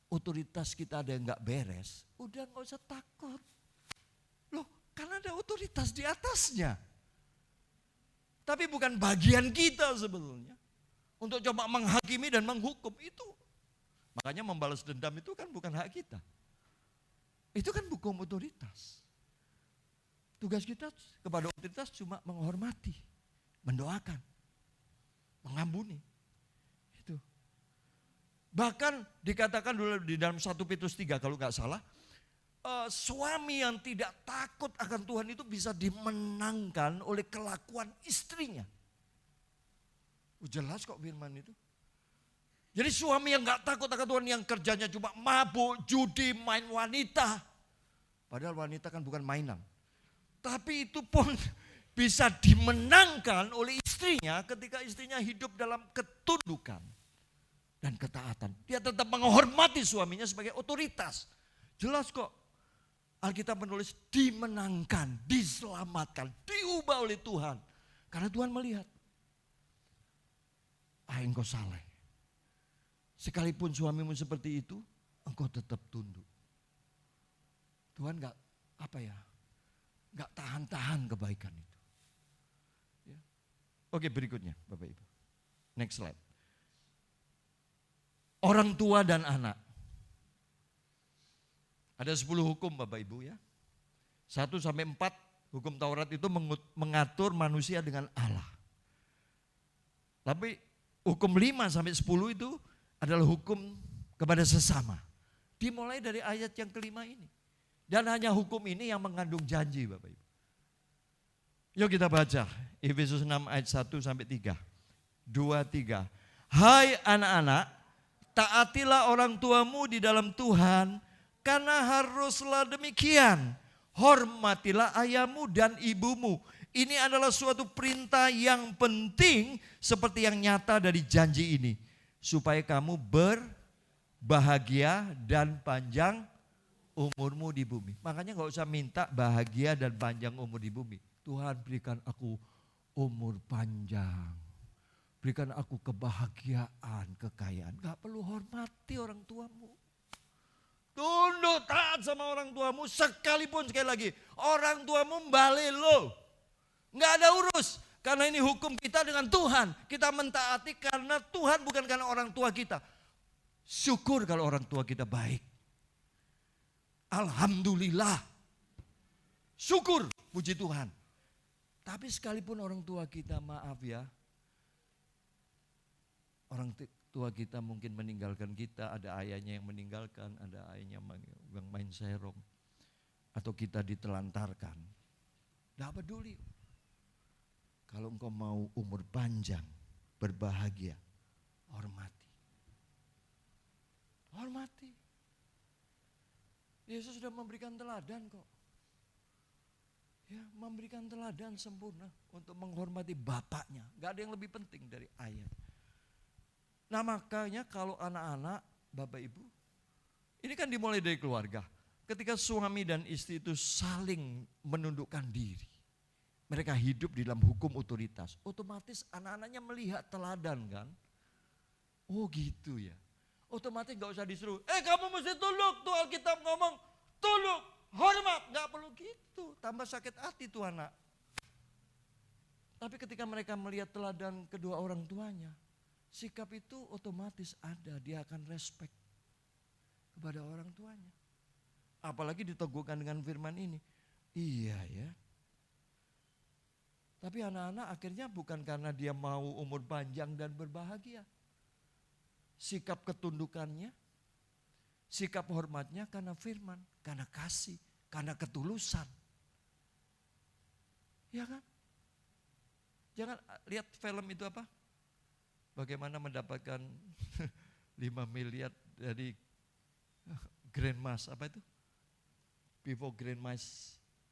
otoritas kita ada yang gak beres, udah gak usah takut. Loh, karena ada otoritas di atasnya. Tapi bukan bagian kita sebetulnya. Untuk coba menghakimi dan menghukum itu. Makanya membalas dendam itu kan bukan hak kita. Itu kan hukum otoritas. Tugas kita kepada otoritas cuma menghormati, mendoakan, mengampuni. Itu. Bahkan dikatakan dulu di dalam 1 Petrus 3 kalau nggak salah, suami yang tidak takut akan Tuhan itu bisa dimenangkan oleh kelakuan istrinya. Jelas kok firman itu. Jadi suami yang nggak takut akan Tuhan, yang kerjanya cuma mabuk, judi, main wanita. Padahal wanita kan bukan mainan. Tapi itu pun bisa dimenangkan oleh istrinya ketika istrinya hidup dalam ketundukan dan ketaatan. Dia tetap menghormati suaminya sebagai otoritas. Jelas kok. Alkitab menulis dimenangkan, diselamatkan, diubah oleh Tuhan. Karena Tuhan melihat. Engkau salah. Sekalipun suamimu seperti itu, engkau tetap tunduk. Tuhan gak tahan-tahan kebaikan itu. Ya. Oke, berikutnya Bapak Ibu. Next slide. Orang tua dan anak. Ada 10 hukum Bapak Ibu ya. 1-4 hukum Taurat itu mengatur manusia dengan Allah. Tapi hukum 5-10 itu adalah hukum kepada sesama. Dimulai dari ayat yang kelima ini. Dan hanya hukum ini yang mengandung janji Bapak Ibu. Yuk kita baca Efesus 6 ayat 1-3. 2-3. Hai anak-anak, taatilah orang tuamu di dalam Tuhan, karena haruslah demikian. Hormatilah ayahmu dan ibumu. Ini adalah suatu perintah yang penting seperti yang nyata dari janji ini. Supaya kamu berbahagia dan panjang umurmu di bumi. Makanya gak usah minta bahagia dan panjang umur di bumi. Tuhan berikan aku umur panjang. Berikan aku kebahagiaan, kekayaan. Gak perlu hormati orang tuamu. Tunduk taat sama orang tuamu sekalipun sekali lagi. Orang tuamu balik lo. Gak ada urus. Karena ini hukum kita dengan Tuhan. Kita mentaati karena Tuhan bukan karena orang tua kita. Syukur kalau orang tua kita baik. Alhamdulillah. Syukur, puji Tuhan. Tapi sekalipun orang tua kita, maaf ya. Orang tua kita mungkin meninggalkan kita, ada ayahnya yang meninggalkan, ada ayahnya yang main serong. Atau kita ditelantarkan. Tidak peduli. Kalau engkau mau umur panjang, berbahagia, hormati. Hormati. Yesus sudah memberikan teladan kok. Ya, memberikan teladan sempurna untuk menghormati bapaknya. Gak ada yang lebih penting dari ayah. Nah makanya kalau anak-anak, Bapak Ibu, ini kan dimulai dari keluarga. Ketika suami dan istri itu saling menundukkan diri. Mereka hidup di dalam hukum otoritas. Otomatis anak-anaknya melihat teladan kan. Oh gitu ya. Otomatis gak usah disuruh. Kamu mesti tunduk. Tuh Alkitab ngomong tunduk, hormat. Gak perlu gitu. Tambah sakit hati tuh anak. Tapi ketika mereka melihat teladan kedua orang tuanya. Sikap itu otomatis ada. Dia akan respect kepada orang tuanya. Apalagi diteguhkan dengan firman ini. Iya ya. Tapi anak-anak akhirnya bukan karena dia mau umur panjang dan berbahagia. Sikap ketundukannya, sikap hormatnya karena firman, karena kasih, karena ketulusan. Ya kan? Jangan lihat film itu apa? Bagaimana mendapatkan 5 miliar dari Grandmas, apa itu? Before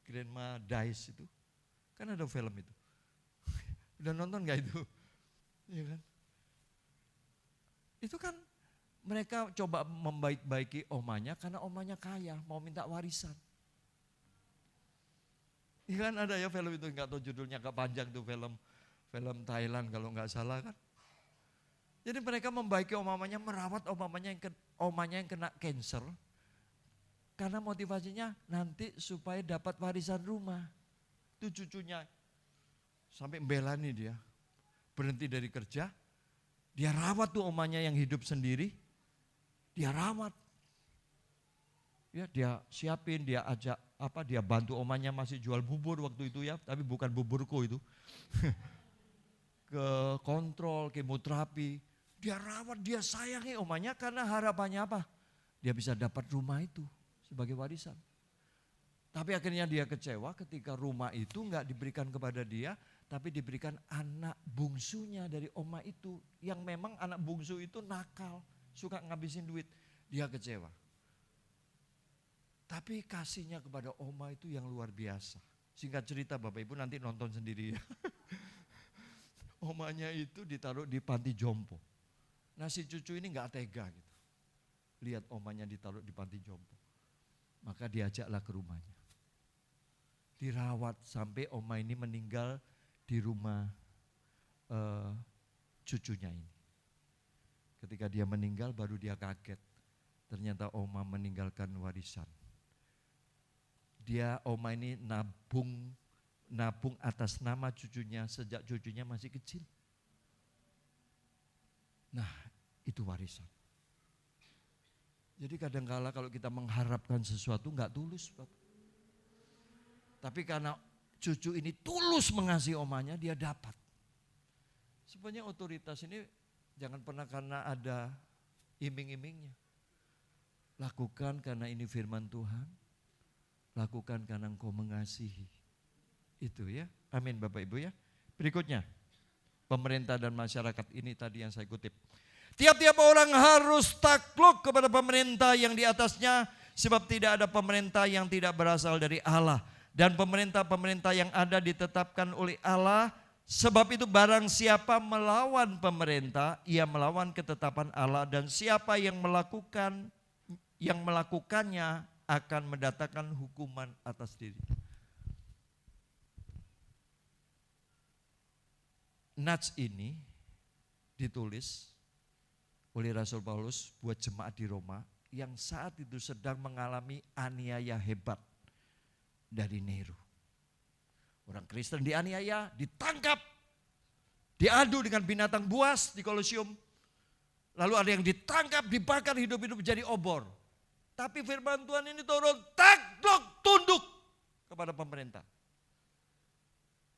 Grandma dies itu. Kan ada film itu. Udah nonton gak itu? Iya kan? Itu kan mereka coba membaik-baiki omanya karena omanya kaya, mau minta warisan. Iya kan ada ya film itu, gak tahu judulnya, agak panjang tuh film Thailand kalau gak salah kan. Jadi mereka membaiki omanya, merawat omanya yang kena cancer. Karena motivasinya nanti supaya dapat warisan rumah. Itu cucunya sampai membelani dia. Berhenti dari kerja, dia rawat tuh omanya yang hidup sendiri. Dia rawat. Ya, dia siapin, dia ajak dia bantu omanya masih jual bubur waktu itu ya, tapi bukan buburku itu. Ke kontrol, kemoterapi. dia rawat, dia sayangi omanya karena harapannya apa? Dia bisa dapat rumah itu sebagai warisan. Tapi akhirnya dia kecewa ketika rumah itu enggak diberikan kepada dia, tapi diberikan anak bungsunya dari oma itu. Yang memang anak bungsu itu nakal, suka ngabisin duit. Dia kecewa. Tapi kasihnya kepada oma itu yang luar biasa. Singkat cerita Bapak Ibu nanti nonton sendiri ya. Omanya itu ditaruh di panti jompo. Nah si cucu ini enggak tega gitu. Lihat omanya ditaruh di panti jompo. Maka diajaklah ke rumahnya. Dirawat sampai oma ini meninggal di rumah cucunya ini. Ketika dia meninggal baru dia kaget. Ternyata oma meninggalkan warisan. Oma ini nabung atas nama cucunya sejak cucunya masih kecil. Nah itu warisan. Jadi kadangkala kalau kita mengharapkan sesuatu enggak tulus Bapak. Tapi karena cucu ini tulus mengasihi omanya, dia dapat. Sebenarnya otoritas ini jangan pernah karena ada iming-imingnya. Lakukan karena ini firman Tuhan. Lakukan karena engkau mengasihi. Itu ya. Amin Bapak Ibu ya. Berikutnya. Pemerintah dan masyarakat ini tadi yang saya kutip. Tiap-tiap orang harus takluk kepada pemerintah yang di atasnya. Sebab tidak ada pemerintah yang tidak berasal dari Allah. Dan pemerintah-pemerintah yang ada ditetapkan oleh Allah. Sebab itu barang siapa melawan pemerintah, ia melawan ketetapan Allah. Dan siapa yang melakukannya akan mendatangkan hukuman atas diri. Nats ini ditulis oleh Rasul Paulus buat jemaat di Roma yang saat itu sedang mengalami aniaya hebat dari Nero. Orang Kristen dianiaya, ditangkap, diadu dengan binatang buas di Kolosium. Lalu ada yang ditangkap, dibakar hidup-hidup jadi obor. Tapi firman Tuhan ini turun, takluk, tunduk kepada pemerintah.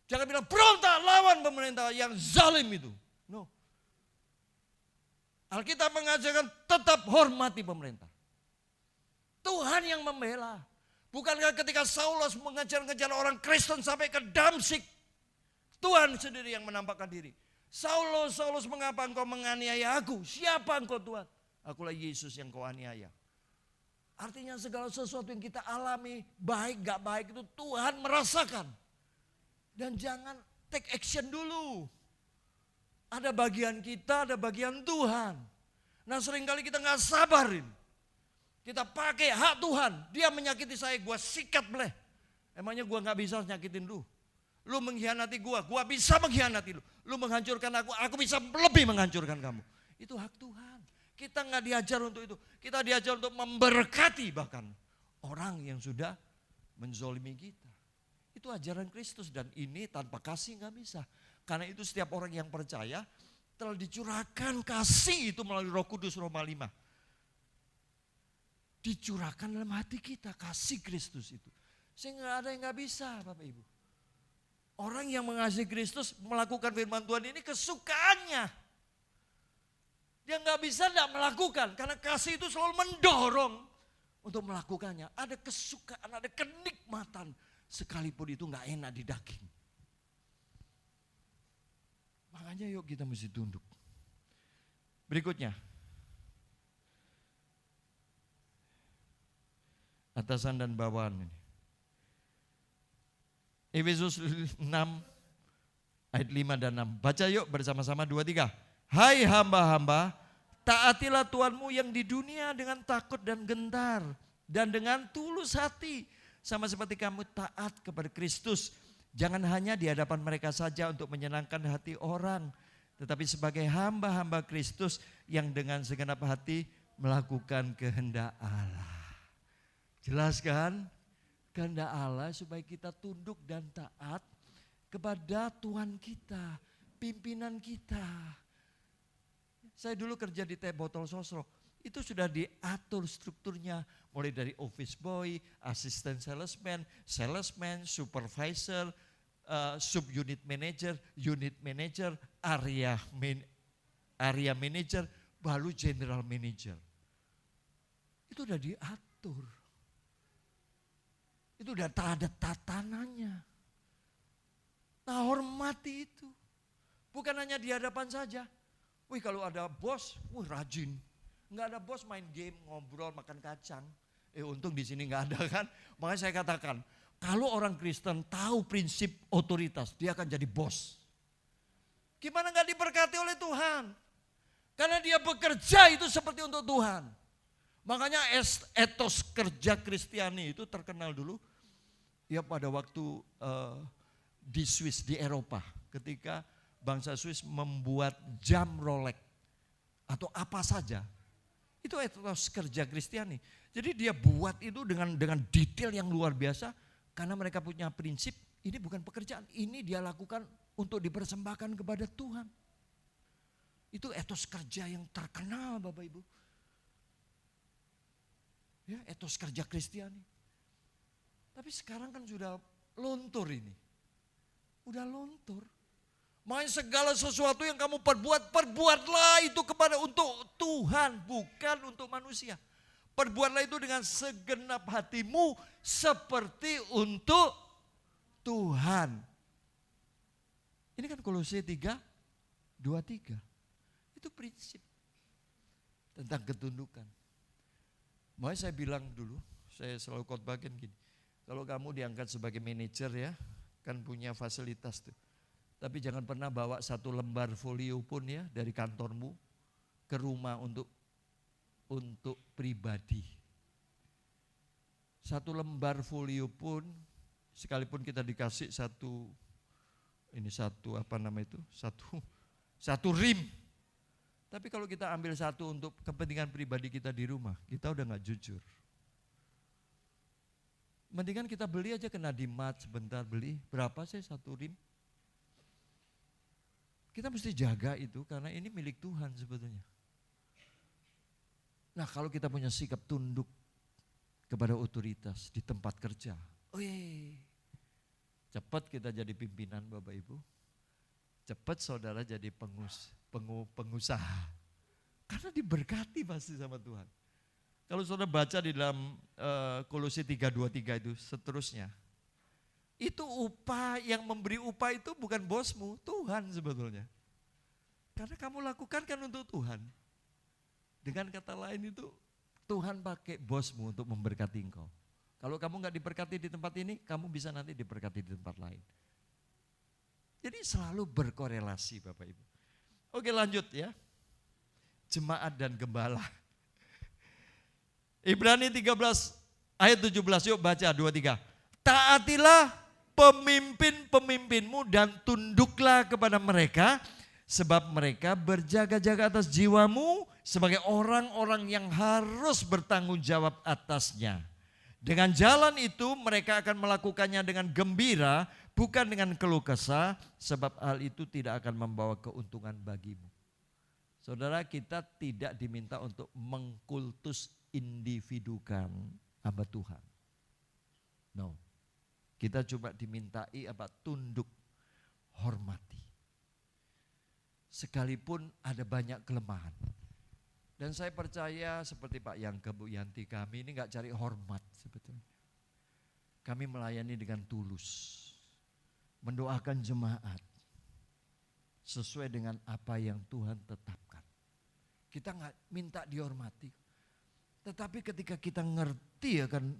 Jangan bilang berontak lawan pemerintah yang zalim itu. No. Alkitab mengajarkan tetap hormati pemerintah. Tuhan yang membela. Bukankah ketika Saulus mengejar-ngejar orang Kristen sampai ke Damsyik, Tuhan sendiri yang menampakkan diri. Saulus, Saulus, mengapa engkau menganiaya aku? Siapa engkau Tuhan? Akulah Yesus yang kau aniaya. Artinya segala sesuatu yang kita alami, baik gak baik itu Tuhan merasakan. Dan jangan take action dulu. Ada bagian kita, ada bagian Tuhan. Nah seringkali kita gak sabarin. Kita pakai hak Tuhan. Dia menyakiti saya, gue sikat bleh. Emangnya gue gak bisa nyakitin lu. Lu mengkhianati gue bisa mengkhianati lu. Lu menghancurkan aku bisa lebih menghancurkan kamu. Itu hak Tuhan. Kita gak diajar untuk itu. Kita diajar untuk memberkati bahkan orang yang sudah menzolimi kita. Itu ajaran Kristus dan ini tanpa kasih gak bisa. Karena itu setiap orang yang percaya telah dicurahkan kasih itu melalui Roh Kudus Roma 5. Dicurahkan dalam hati kita kasih Kristus itu. Sehingga ada yang gak bisa Bapak Ibu. Orang yang mengasihi Kristus melakukan firman Tuhan ini kesukaannya. Dia gak bisa tidak melakukan karena kasih itu selalu mendorong untuk melakukannya. Ada kesukaan, ada kenikmatan sekalipun itu gak enak di daging. Makanya yuk kita mesti tunduk. Berikutnya. Atasan dan bawahan ini. Efesus 6 ayat 5 dan 6. Baca yuk bersama-sama 2, 3. Hai hamba-hamba, taatilah Tuhanmu yang di dunia dengan takut dan gentar. Dan dengan tulus hati. Sama seperti kamu taat kepada Kristus. Jangan hanya di hadapan mereka saja untuk menyenangkan hati orang. Tetapi sebagai hamba-hamba Kristus yang dengan segenap hati melakukan kehendak Allah. Jelas kan? Kehendak Allah supaya kita tunduk dan taat kepada Tuhan kita, pimpinan kita. Saya dulu kerja di Teh Botol Sosro, itu sudah diatur strukturnya. Mulai dari office boy, assistant salesman, supervisor, sub unit manager, area area manager, baru general manager. Itu udah diatur. Itu udah ada tatanannya. Nah, hormati itu. Bukan hanya di hadapan saja. Wih, kalau ada bos, rajin. Enggak ada bos main game, ngobrol, makan kacang. Untung di sini enggak ada kan. Makanya saya katakan, kalau orang Kristen tahu prinsip otoritas, dia akan jadi bos. Gimana enggak diberkati oleh Tuhan? Karena dia bekerja itu seperti untuk Tuhan. Makanya etos kerja Kristiani itu terkenal dulu. Ya pada waktu di Swiss, di Eropa. Ketika bangsa Swiss membuat jam Rolex. Atau apa saja. Itu etos kerja Kristiani. Jadi dia buat itu dengan detail yang luar biasa. Karena mereka punya prinsip, ini bukan pekerjaan. Ini dia lakukan untuk dipersembahkan kepada Tuhan. Itu etos kerja yang terkenal Bapak Ibu. Ya, etos kerja Kristiani. Tapi sekarang kan sudah lontur ini. Udah lontur. Makanya segala sesuatu yang kamu perbuatlah itu untuk Tuhan, bukan untuk manusia. Perbuatlah itu dengan segenap hatimu seperti untuk Tuhan. Ini kan Kolose 3:23. Itu prinsip tentang ketundukan. Makanya saya bilang dulu, saya selalu khotbahkan gini. Kalau kamu diangkat sebagai manajer ya, kan punya fasilitas tuh. Tapi jangan pernah bawa satu lembar folio pun ya dari kantormu ke rumah untuk pribadi. Satu lembar folio pun, sekalipun kita dikasih satu rim. Tapi kalau kita ambil satu untuk kepentingan pribadi kita di rumah, kita udah gak jujur. Mendingan kita beli aja ke Nadimat sebentar beli, berapa sih satu rim? Kita mesti jaga itu karena ini milik Tuhan sebetulnya. Nah kalau kita punya sikap tunduk kepada otoritas di tempat kerja, cepat kita jadi pimpinan Bapak Ibu. Cepat saudara jadi pengusaha. Karena diberkati pasti sama Tuhan. Kalau saudara baca di dalam Kolose 3:23 itu seterusnya. Itu yang memberi upah itu bukan bosmu, Tuhan sebetulnya. Karena kamu lakukan kan untuk Tuhan. Dengan kata lain itu Tuhan pakai bosmu untuk memberkati engkau. Kalau kamu gak diberkati di tempat ini, kamu bisa nanti diberkati di tempat lain. Jadi selalu berkorelasi Bapak Ibu. Oke lanjut ya. Jemaat dan gembala. Ibrani 13 ayat 17 yuk baca 2-3. Taatilah pemimpin-pemimpinmu dan tunduklah kepada mereka. Sebab mereka berjaga-jaga atas jiwamu sebagai orang-orang yang harus bertanggung jawab atasnya. Dengan jalan itu mereka akan melakukannya dengan gembira, bukan dengan keluh kesah, sebab hal itu tidak akan membawa keuntungan bagimu. Saudara, kita tidak diminta untuk mengkultus individukan hamba Tuhan. No. Kita cuma dimintai tunduk, hormati. Sekalipun ada banyak kelemahan. Dan saya percaya seperti Pak Yangke, Bu Yanti, kami ini gak cari hormat sebetulnya. Kami melayani dengan tulus. Mendoakan jemaat. Sesuai dengan apa yang Tuhan tetapkan. Kita gak minta dihormati. Tetapi ketika kita ngerti akan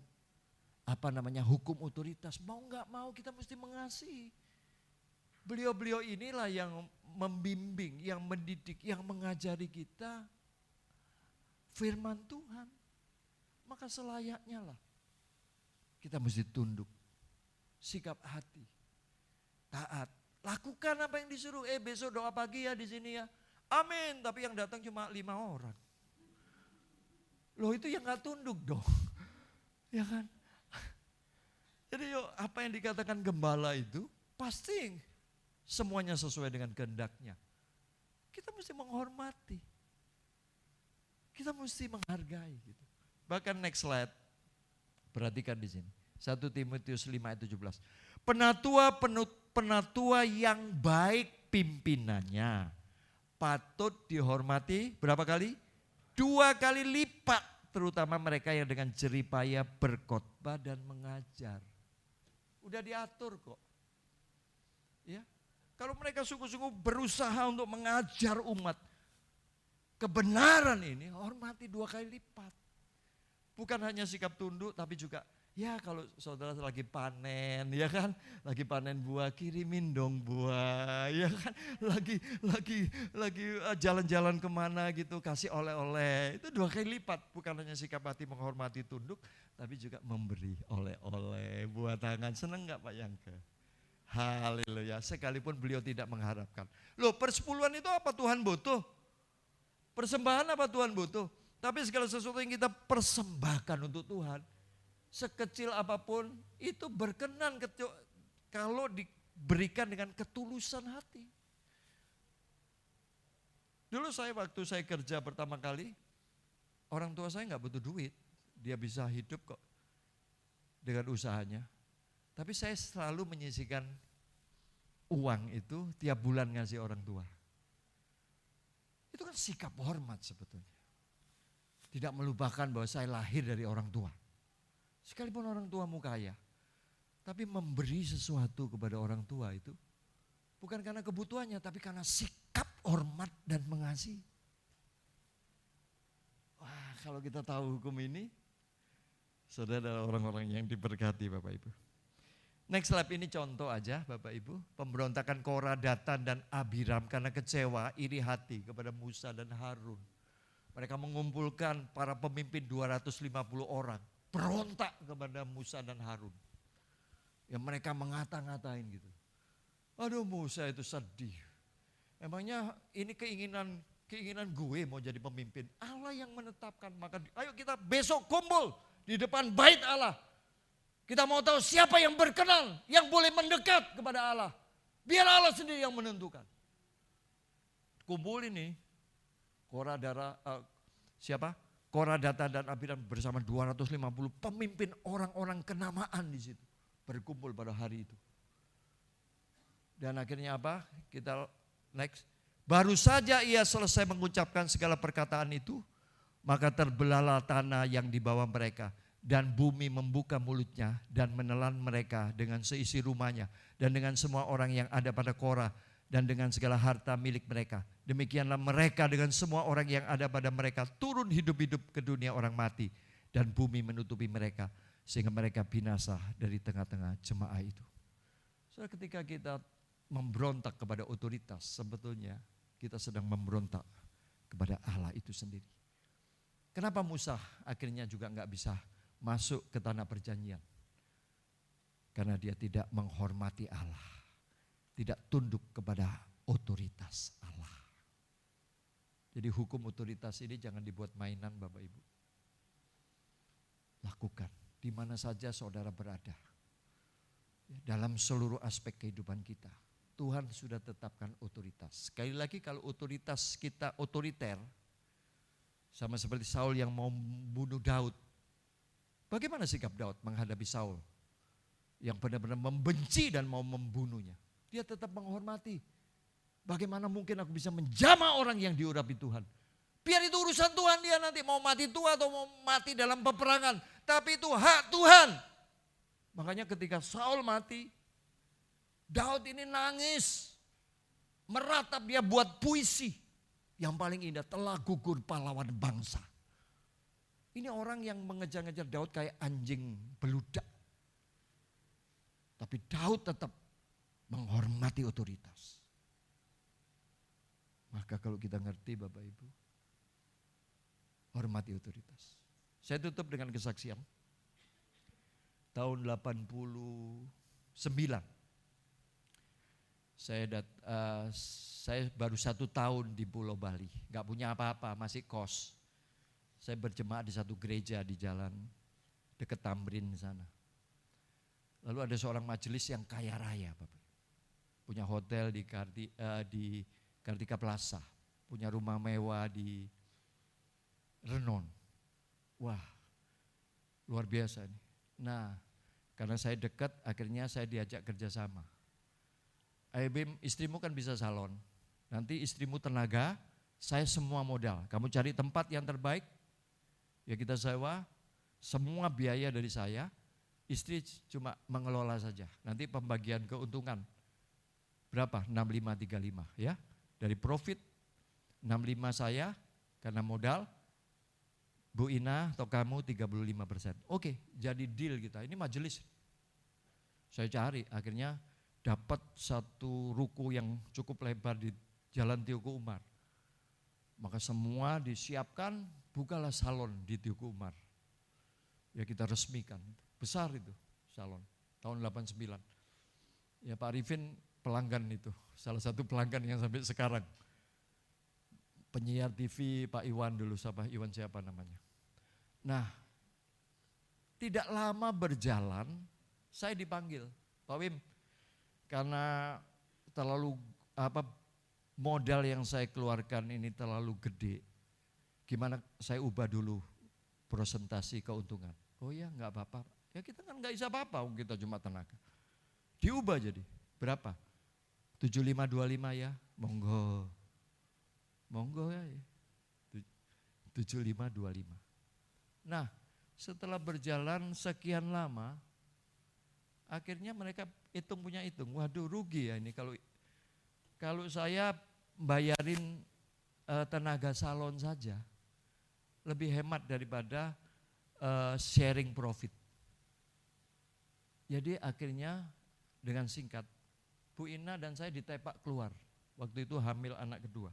hukum otoritas. Mau gak mau kita mesti mengasihi. Beliau-beliau inilah yang membimbing, yang mendidik, yang mengajari kita firman Tuhan. Maka selayaknya lah kita mesti tunduk, sikap hati, taat. Lakukan apa yang disuruh. Besok doa pagi ya di sini ya. Amin. Tapi yang datang cuma 5 orang. Loh itu yang gak tunduk dong. Ya kan? Jadi apa yang dikatakan gembala itu pasti semuanya sesuai dengan kehendaknya. Kita mesti menghormati. Kita mesti menghargai gitu. Bahkan next slide. Perhatikan di sini. 1 Timotius 5 ayat 17. Penatua yang baik pimpinannya patut dihormati berapa kali? 2 kali lipat, terutama mereka yang dengan jeripaya berkhotbah dan mengajar. Udah diatur kok. Ya. Kalau mereka sungguh-sungguh berusaha untuk mengajar umat kebenaran ini, hormati 2 kali lipat. Bukan hanya sikap tunduk, tapi juga ya kalau saudara lagi panen, ya kan, lagi panen buah, kirimin dong buah, ya kan, lagi jalan-jalan kemana gitu, kasih oleh-oleh, itu 2 kali lipat. Bukan hanya sikap hati menghormati tunduk, tapi juga memberi oleh-oleh, buah tangan. Senang nggak Pak Yangke? Haleluya, sekalipun beliau tidak mengharapkan. Loh, persepuluhan itu apa Tuhan butuh? Persembahan apa Tuhan butuh? Tapi segala sesuatu yang kita persembahkan untuk Tuhan, sekecil apapun itu berkenan kalau diberikan dengan ketulusan hati. Dulu waktu saya kerja pertama kali, orang tua saya nggak butuh duit, dia bisa hidup kok dengan usahanya. Tapi saya selalu menyisihkan uang itu tiap bulan ngasih orang tua. Itu kan sikap hormat sebetulnya. Tidak melupakan bahwa saya lahir dari orang tua. Sekalipun orang tuamu kaya, tapi memberi sesuatu kepada orang tua itu bukan karena kebutuhannya, tapi karena sikap hormat dan mengasihi. Wah, kalau kita tahu hukum ini, saudara adalah orang-orang yang diberkati Bapak Ibu. Next slide ini contoh aja Bapak Ibu, pemberontakan Korah, Datan dan Abiram karena kecewa, iri hati kepada Musa dan Harun. Mereka mengumpulkan para pemimpin 250 orang, berontak kepada Musa dan Harun. Ya mereka mengata-ngatain gitu. Aduh Musa itu sedih. Emangnya ini keinginan gue mau jadi pemimpin. Allah yang menetapkan, maka ayo kita besok kumpul di depan bait Allah. Kita mau tahu siapa yang berkenan, yang boleh mendekat kepada Allah. Biar Allah sendiri yang menentukan. Kumpul ini, Korah, Datan dan Abiram bersama 250 pemimpin orang-orang kenamaan di situ. Berkumpul pada hari itu. Dan akhirnya apa? Kita next. Baru saja ia selesai mengucapkan segala perkataan itu, maka terbelahlah tanah yang di bawah mereka. Dan bumi membuka mulutnya dan menelan mereka dengan seisi rumahnya. Dan dengan semua orang yang ada pada Korah dan dengan segala harta milik mereka. Demikianlah mereka dengan semua orang yang ada pada mereka turun hidup-hidup ke dunia orang mati. Dan bumi menutupi mereka sehingga mereka binasa dari tengah-tengah jemaah itu. So, ketika kita memberontak kepada otoritas, sebetulnya kita sedang memberontak kepada Allah itu sendiri. Kenapa Musa akhirnya juga enggak bisa masuk ke tanah perjanjian? Karena dia tidak menghormati Allah, tidak tunduk kepada otoritas Allah. Jadi hukum otoritas ini jangan dibuat mainan Bapak Ibu. Lakukan di mana saja saudara berada. Dalam seluruh aspek kehidupan kita, Tuhan sudah tetapkan otoritas. Sekali lagi kalau otoritas kita otoriter, sama seperti Saul yang mau membunuh Daud. Bagaimana sikap Daud menghadapi Saul yang benar-benar membenci dan mau membunuhnya? Dia tetap menghormati. Bagaimana mungkin aku bisa menjamah orang yang diurapi Tuhan? Biar itu urusan Tuhan, dia nanti mau mati tua atau mau mati dalam peperangan. Tapi itu hak Tuhan. Makanya ketika Saul mati, Daud ini nangis. Meratap, dia buat puisi. Yang paling indah, telah gugur pahlawan bangsa. Ini orang yang mengejar-ngejar Daud kayak anjing beludak. Tapi Daud tetap menghormati otoritas. Maka kalau kita ngerti Bapak Ibu, hormati otoritas. Saya tutup dengan kesaksian. Tahun 89, saya baru 1 tahun di Pulau Bali. Gak punya apa-apa, masih kos. Saya berjemaat di satu gereja di jalan dekat Tamrin sana. Lalu ada seorang majelis yang kaya raya, Bapak. Punya hotel di Kartika Plaza, punya rumah mewah di Renon. Wah, luar biasa nih. Nah, karena saya dekat, akhirnya saya diajak kerjasama. Bim, istrimu kan bisa salon. Nanti istrimu tenaga, saya semua modal. Kamu cari tempat yang terbaik, ya kita sewa, semua biaya dari saya, istri cuma mengelola saja. Nanti pembagian keuntungan berapa? 65-35 ya. Dari profit 65 saya karena modal, Bu Ina atau kamu 35%. Oke, jadi deal kita. Ini majelis. Saya cari, akhirnya dapat satu ruko yang cukup lebar di Jalan Tioku Umar. Maka semua disiapkan, bukalah salon di Tioku Umar. Ya kita resmikan, besar itu salon, tahun 89. Ya Pak Arifin pelanggan itu, salah satu pelanggan yang sampai sekarang. Penyiar TV Pak Iwan dulu, Iwan siapa namanya. Nah, tidak lama berjalan, saya dipanggil, Pak Wim, karena terlalu modal yang saya keluarkan ini terlalu gede. Gimana saya ubah dulu presentasi keuntungan. Oh ya nggak apa-apa. Ya kita kan nggak bisa apa-apa, kita cuma tenaga. Diubah jadi berapa? 7525 ya, monggo. Monggo ya. 7525. Nah setelah berjalan sekian lama, akhirnya mereka punya hitung. Waduh rugi ya ini kalau saya bayarin tenaga salon saja lebih hemat daripada sharing profit. Jadi akhirnya dengan singkat, Bu Ina dan saya ditepak keluar. Waktu itu hamil anak kedua.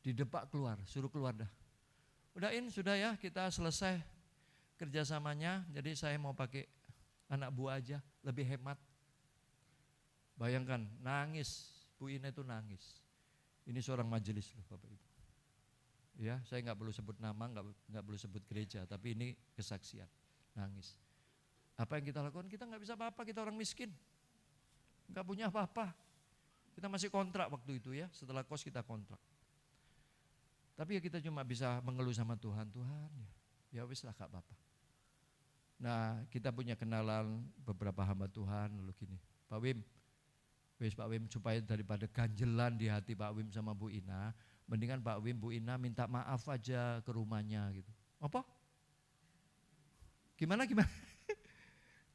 Didepak keluar, suruh keluar dah. Udahin sudah ya, kita selesai kerjasamanya. Jadi saya mau pakai anak buah aja, lebih hemat. Bayangkan, nangis. Bu Ina itu nangis. Ini seorang majelis loh Bapak Ibu. Ya, saya nggak perlu sebut nama, nggak perlu sebut gereja, tapi ini kesaksian. Nangis. Apa yang kita lakukan? Kita nggak bisa apa-apa, kita orang miskin. Nggak punya apa-apa. Kita masih kontrak waktu itu ya, setelah kos kita kontrak. Tapi ya kita cuma bisa mengeluh sama Tuhan, Tuhan ya wis lah gak apa-apa. Nah kita punya kenalan beberapa hamba Tuhan, lalu gini, Pak Wim, Pak Wim supaya daripada ganjelan di hati Pak Wim sama Bu Ina, mendingan Pak Wim, Bu Ina minta maaf aja ke rumahnya gitu. Apa? Gimana?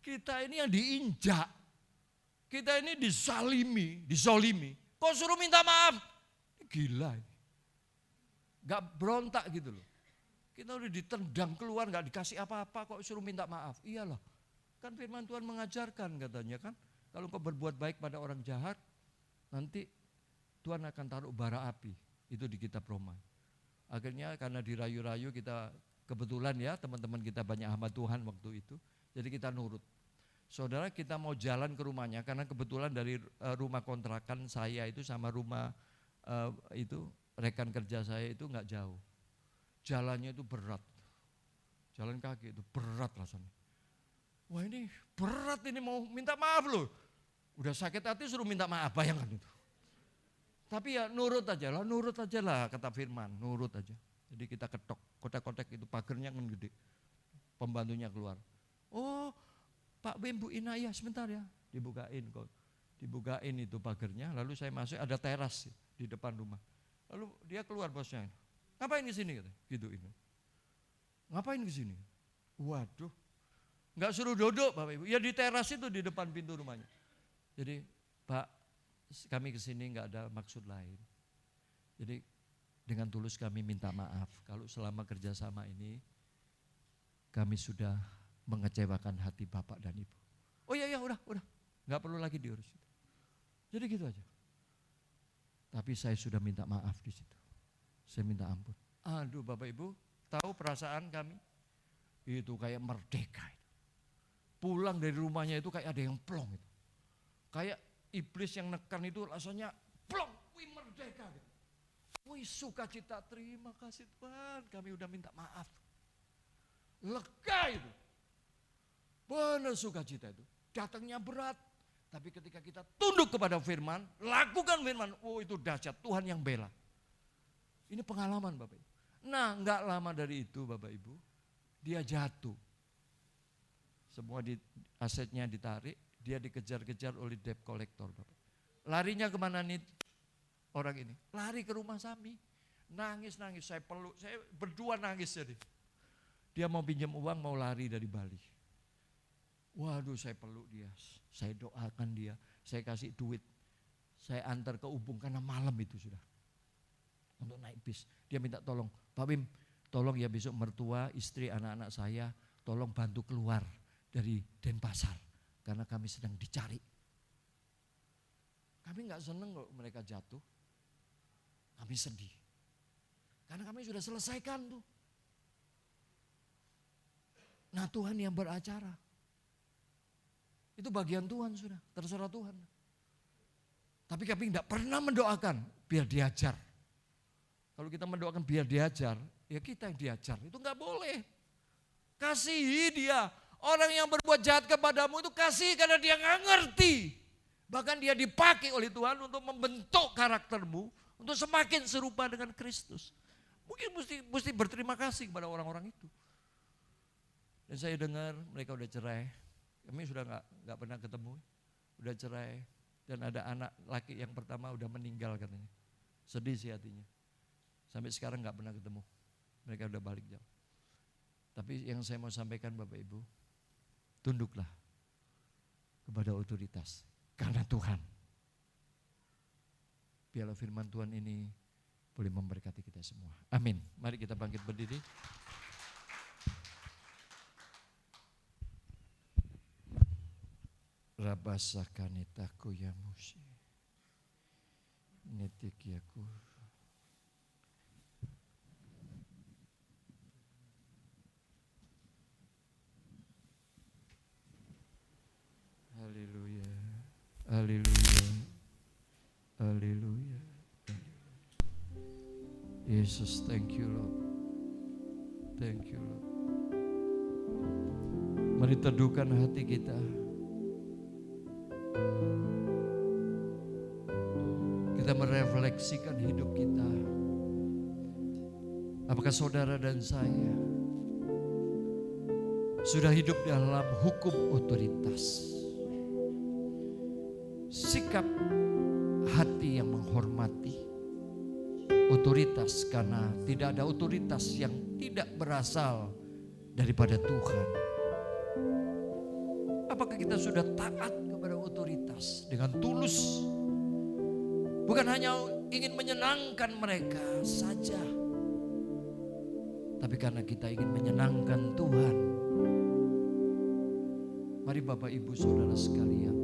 Kita ini yang diinjak, kita ini disolimi, kok suruh minta maaf? Gila ini. Gak berontak gitu loh. Kita udah ditendang keluar, gak dikasih apa-apa kok suruh minta maaf. Iyalah, kan firman Tuhan mengajarkan katanya kan, kalau kau berbuat baik pada orang jahat, nanti Tuhan akan taruh bara api. Itu di kitab Roma. Akhirnya karena dirayu-rayu kita, kebetulan ya teman-teman kita banyak hamba Tuhan waktu itu, jadi kita nurut. Saudara kita mau jalan ke rumahnya, karena kebetulan dari rumah kontrakan saya itu sama rumah itu rekan kerja saya itu nggak jauh. Jalannya itu berat. Jalan kaki itu berat rasanya. Wah ini berat ini mau minta maaf loh. Udah sakit hati suruh minta maaf, bayangkan itu. Tapi ya nurut aja lah kata firman, nurut aja. Jadi kita ketok, kotak-kotak itu pagernya kan gede. Pembantunya keluar. Oh Pak Wim, Bu Ina ya sebentar ya. Dibukain kok. Dibukain itu pagernya, lalu saya masuk ada teras di depan rumah. Lalu dia keluar bosnya, ngapain ke sini? Gitu ini. Ngapain ke sini? Waduh, nggak suruh duduk Bapak Ibu. Ya di teras itu di depan pintu rumahnya. Jadi Pak, kami ke sini nggak ada maksud lain. Jadi dengan tulus kami minta maaf kalau selama kerjasama ini kami sudah mengecewakan hati Bapak dan Ibu. Oh iya udah, nggak perlu lagi diurus. Jadi gitu aja. Tapi saya sudah minta maaf di situ. Saya minta ampun. Aduh Bapak Ibu, tahu perasaan kami? Itu kayak merdeka. Pulang dari rumahnya itu kayak ada yang plong itu. Kayak iblis yang nekan itu rasanya plong, wih merdeka. Wih sukacita, terima kasih Tuhan, kami udah minta maaf. Lega itu. Benar sukacita itu. Datangnya berat. Tapi ketika kita tunduk kepada firman, lakukan firman, oh itu dahsyat, Tuhan yang bela. Ini pengalaman Bapak Ibu. Nah enggak lama dari itu Bapak Ibu, dia jatuh. Semua asetnya ditarik, dia dikejar-kejar oleh debt collector Bapak. Larinya kemana nih? orang ini. Lari ke rumah Sami. Nangis-nangis, saya peluk, saya berdua nangis jadi. Dia mau pinjam uang, mau lari dari Bali. Waduh, saya peluk dia, saya doakan dia, saya kasih duit. Saya antar ke Ubung karena malam itu sudah. Untuk naik bis. Dia minta tolong, Pak Wim, tolong ya besok mertua, istri, anak-anak saya, tolong bantu keluar dari Denpasar. Karena kami sedang dicari. Kami gak seneng kalau mereka jatuh. Kami sedih. Karena kami sudah selesaikan tuh. Nah Tuhan yang beracara. Itu bagian Tuhan sudah, terserah Tuhan. Tapi kami tidak pernah mendoakan biar diajar. Kalau kita mendoakan biar diajar, ya kita yang diajar. Itu enggak boleh. Kasihi dia. Orang yang berbuat jahat kepadamu itu kasih karena dia nggak ngerti. Bahkan dia dipakai oleh Tuhan untuk membentuk karaktermu. Untuk semakin serupa dengan Kristus. Mungkin mesti berterima kasih kepada orang-orang itu. Dan saya dengar mereka udah cerai. Kami sudah nggak pernah ketemu. Udah cerai. Dan ada anak laki yang pertama udah meninggal katanya. Sedih sih hatinya. Sampai sekarang nggak pernah ketemu. Mereka udah balik jauh. Tapi yang saya mau sampaikan Bapak Ibu, tunduklah kepada otoritas karena Tuhan. Biarlah firman Tuhan ini boleh memberkati kita semua. Amin. Mari kita bangkit berdiri. Rabasakanitaku ya musi. Netik yaku. Haleluya. Haleluya. Haleluya. Yesus, thank you Lord. Thank you Lord. Mari teduhkan hati kita. Kita merefleksikan hidup kita. Apakah saudara dan saya sudah hidup dalam hukum otoritas? Sikap hati yang menghormati otoritas, karena tidak ada otoritas yang tidak berasal daripada Tuhan. Apakah kita sudah taat kepada otoritas dengan tulus? Bukan hanya ingin menyenangkan mereka saja, tapi karena kita ingin menyenangkan Tuhan. Mari Bapak Ibu Saudara sekalian,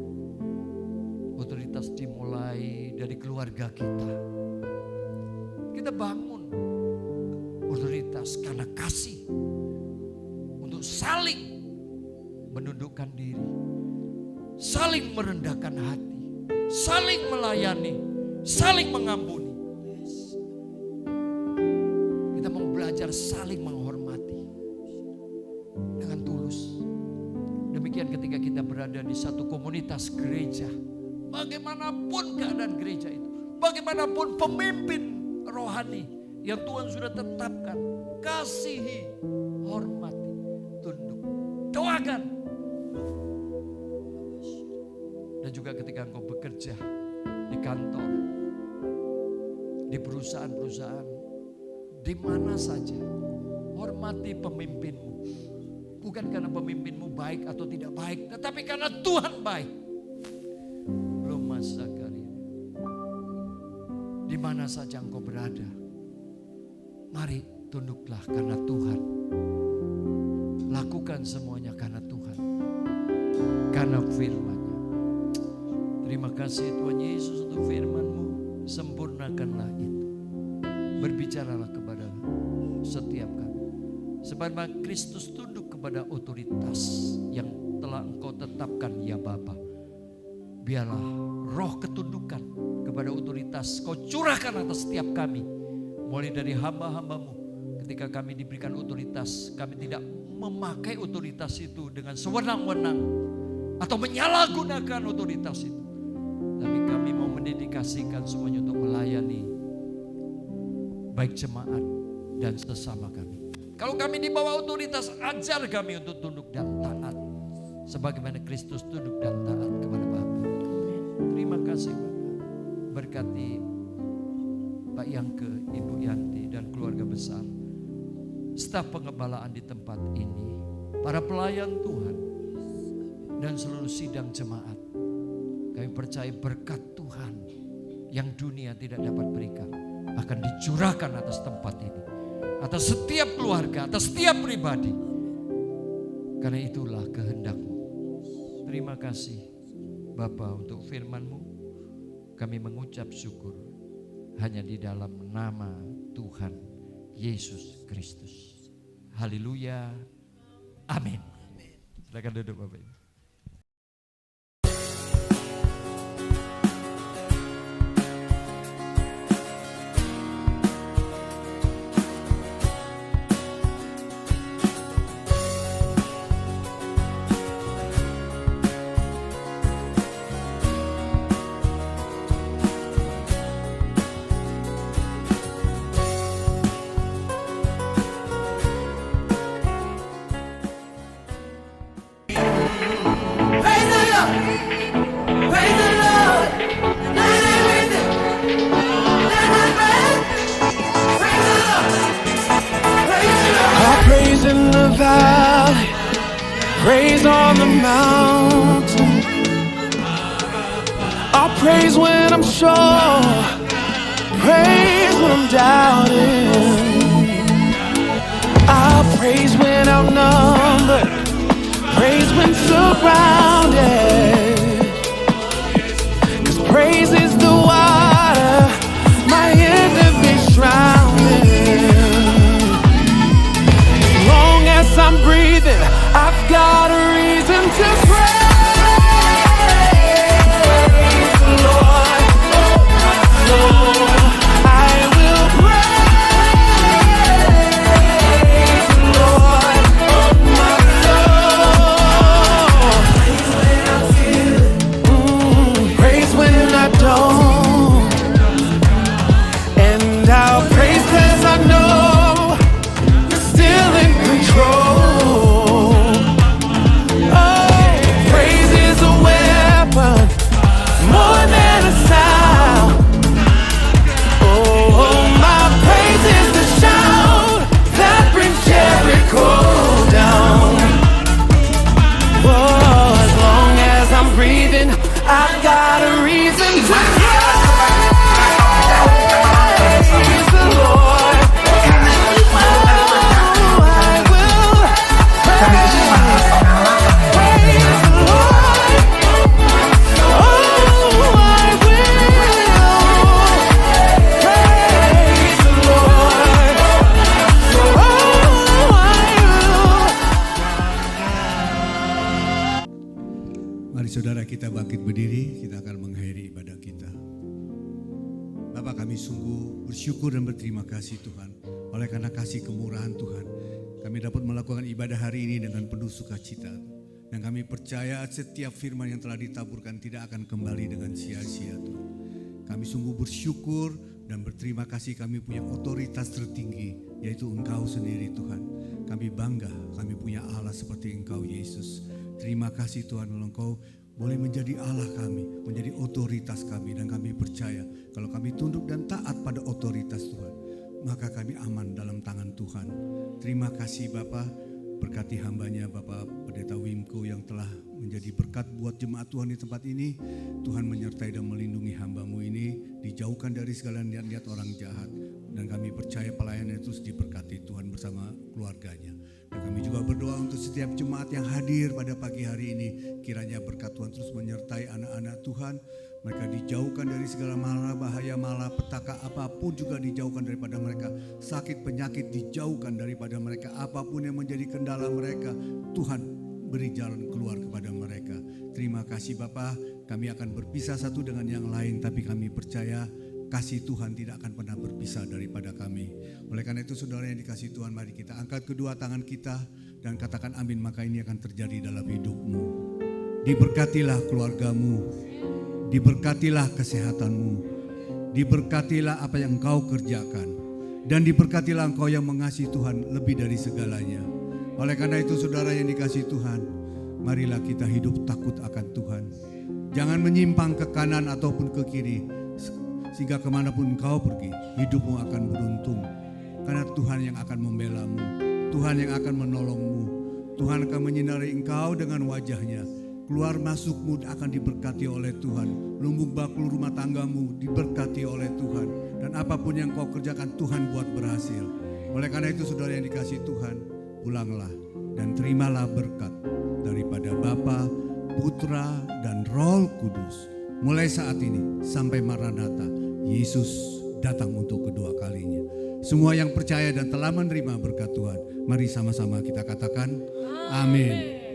otoritas dimulai dari keluarga kita. Kita bangun otoritas karena kasih, untuk saling menundukkan diri, saling merendahkan hati, saling melayani, saling mengampuni. Kita mau belajar saling menghormati dengan tulus. Demikian ketika kita berada di satu komunitas gereja, bagaimanapun keadaan gereja itu, bagaimanapun pemimpin rohani yang Tuhan sudah tetapkan, kasihi, hormati, tunduk, doakan. Dan juga ketika engkau bekerja di kantor, di perusahaan-perusahaan, di mana saja, hormati pemimpinmu. Bukan karena pemimpinmu baik atau tidak baik, tetapi karena Tuhan baik. Belum masa karya. Di mana saja engkau berada, mari tunduklah karena Tuhan. Lakukan semuanya karena Tuhan, karena firman-Nya. Terima kasih Tuhan Yesus untuk firman-Mu. Sempurnakanlah itu. Berbicaralah kepada setiap kami. Sebagaimana Kristus tunduk kepada otoritas yang telah Engkau tetapkan ya Bapa. Biarlah roh ketundukan kepada otoritas Kau curahkan atas setiap kami. Mulai dari hamba-hamba-Mu. Ketika kami diberikan otoritas, kami tidak memakai otoritas itu dengan sewenang-wenang atau menyalahgunakan otoritas itu. Tapi kami mau mendedikasikan semuanya untuk melayani baik jemaat dan sesama kami. Kalau kami di bawah otoritas, ajar kami untuk tunduk dan taat sebagaimana Kristus tunduk dan taat kepada Bapa. Terima kasih Bapak. Berkati Pak Yangke, Ibu Yanti dan keluarga besar, staf pengembalaan di tempat ini, para pelayan Tuhan, dan seluruh sidang jemaat. Kami percaya berkat Tuhan yang dunia tidak dapat berikan akan dicurahkan atas tempat ini, atas setiap keluarga, atas setiap pribadi. Karena itulah kehendak-Mu. Terima kasih Bapa untuk firman-Mu. Kami mengucap syukur hanya di dalam nama Tuhan Yesus Kristus. Haleluya. Amin. Silakan duduk Bapak Ibu. Praise in the valley, praise on the mountain. I'll praise when I'm sure, praise when I'm doubting. I'll praise when outnumbered, praise when surrounded. 'Cause praise is the water my enemies drowning. I'm breathing, I've got a reason to praise the Lord. I will praise the Lord, my soul. Praise when I don't, and I'll praise 'cause I know you're still in control. More than a sound. Oh, my praise is the shout that brings Jericho down. Oh, as long as I'm breathing, I've got a reason to praise the Lord. Oh, I will praise the Lord. Mari saudara kita bangkit berdiri, kita akan mengakhiri ibadah kita. Bapak, kami sungguh bersyukur dan berterima kasih Tuhan. Oleh karena kasih kemurahan Tuhan, kami dapat melakukan ibadah hari ini dengan penuh sukacita. Dan kami percaya setiap firman yang telah ditaburkan tidak akan kembali dengan sia-sia Tuhan. Kami sungguh bersyukur dan berterima kasih kami punya otoritas tertinggi, yaitu Engkau sendiri Tuhan. Kami bangga kami punya Allah seperti Engkau Yesus. Terima kasih Tuhan, Engkau boleh menjadi Allah kami, menjadi otoritas kami. Dan kami percaya kalau kami tunduk dan taat pada otoritas Tuhan, maka kami aman dalam tangan Tuhan. Terima kasih Bapa, berkati hambanya Bapak Pendeta Wimko yang telah menjadi berkat buat jemaat Tuhan di tempat ini. Tuhan menyertai dan melindungi hambamu ini, dijauhkan dari segala niat-niat orang jahat. Dan kami percaya pelayanannya terus diberkati Tuhan bersama keluarganya. Dan kami juga berdoa untuk setiap jemaat yang hadir pada pagi hari ini. Kiranya berkat Tuhan terus menyertai anak-anak Tuhan. Mereka dijauhkan dari segala mara bahaya, malapetaka apapun juga dijauhkan daripada mereka. Sakit penyakit dijauhkan daripada mereka. Apapun yang menjadi kendala mereka, Tuhan beri jalan keluar kepada mereka. Terima kasih Bapa, kami akan berpisah satu dengan yang lain, tapi kami percaya kasih Tuhan tidak akan pernah berpisah daripada kami. Oleh karena itu saudara yang dikasihi Tuhan, mari kita angkat kedua tangan kita dan katakan amin, maka ini akan terjadi dalam hidupmu. Diberkatilah keluargamu, diberkatilah kesehatanmu, diberkatilah apa yang engkau kerjakan, dan diberkatilah engkau yang mengasihi Tuhan lebih dari segalanya. Oleh karena itu saudara yang dikasihi Tuhan, marilah kita hidup takut akan Tuhan. Jangan menyimpang ke kanan ataupun ke kiri. Sehingga kemanapun engkau pergi, hidupmu akan beruntung. Karena Tuhan yang akan membelamu, Tuhan yang akan menolongmu, Tuhan akan menyinari engkau dengan wajahnya. Keluar masukmu akan diberkati oleh Tuhan. Lumbung bakul rumah tanggamu diberkati oleh Tuhan. Dan apapun yang kau kerjakan Tuhan buat berhasil. Oleh karena itu saudara yang dikasihi Tuhan, pulanglah dan terimalah berkat daripada Bapa, Putra, dan Roh Kudus. Mulai saat ini sampai Maranatha, Yesus datang untuk kedua kalinya. Semua yang percaya dan telah menerima berkat Tuhan, mari sama-sama kita katakan amin.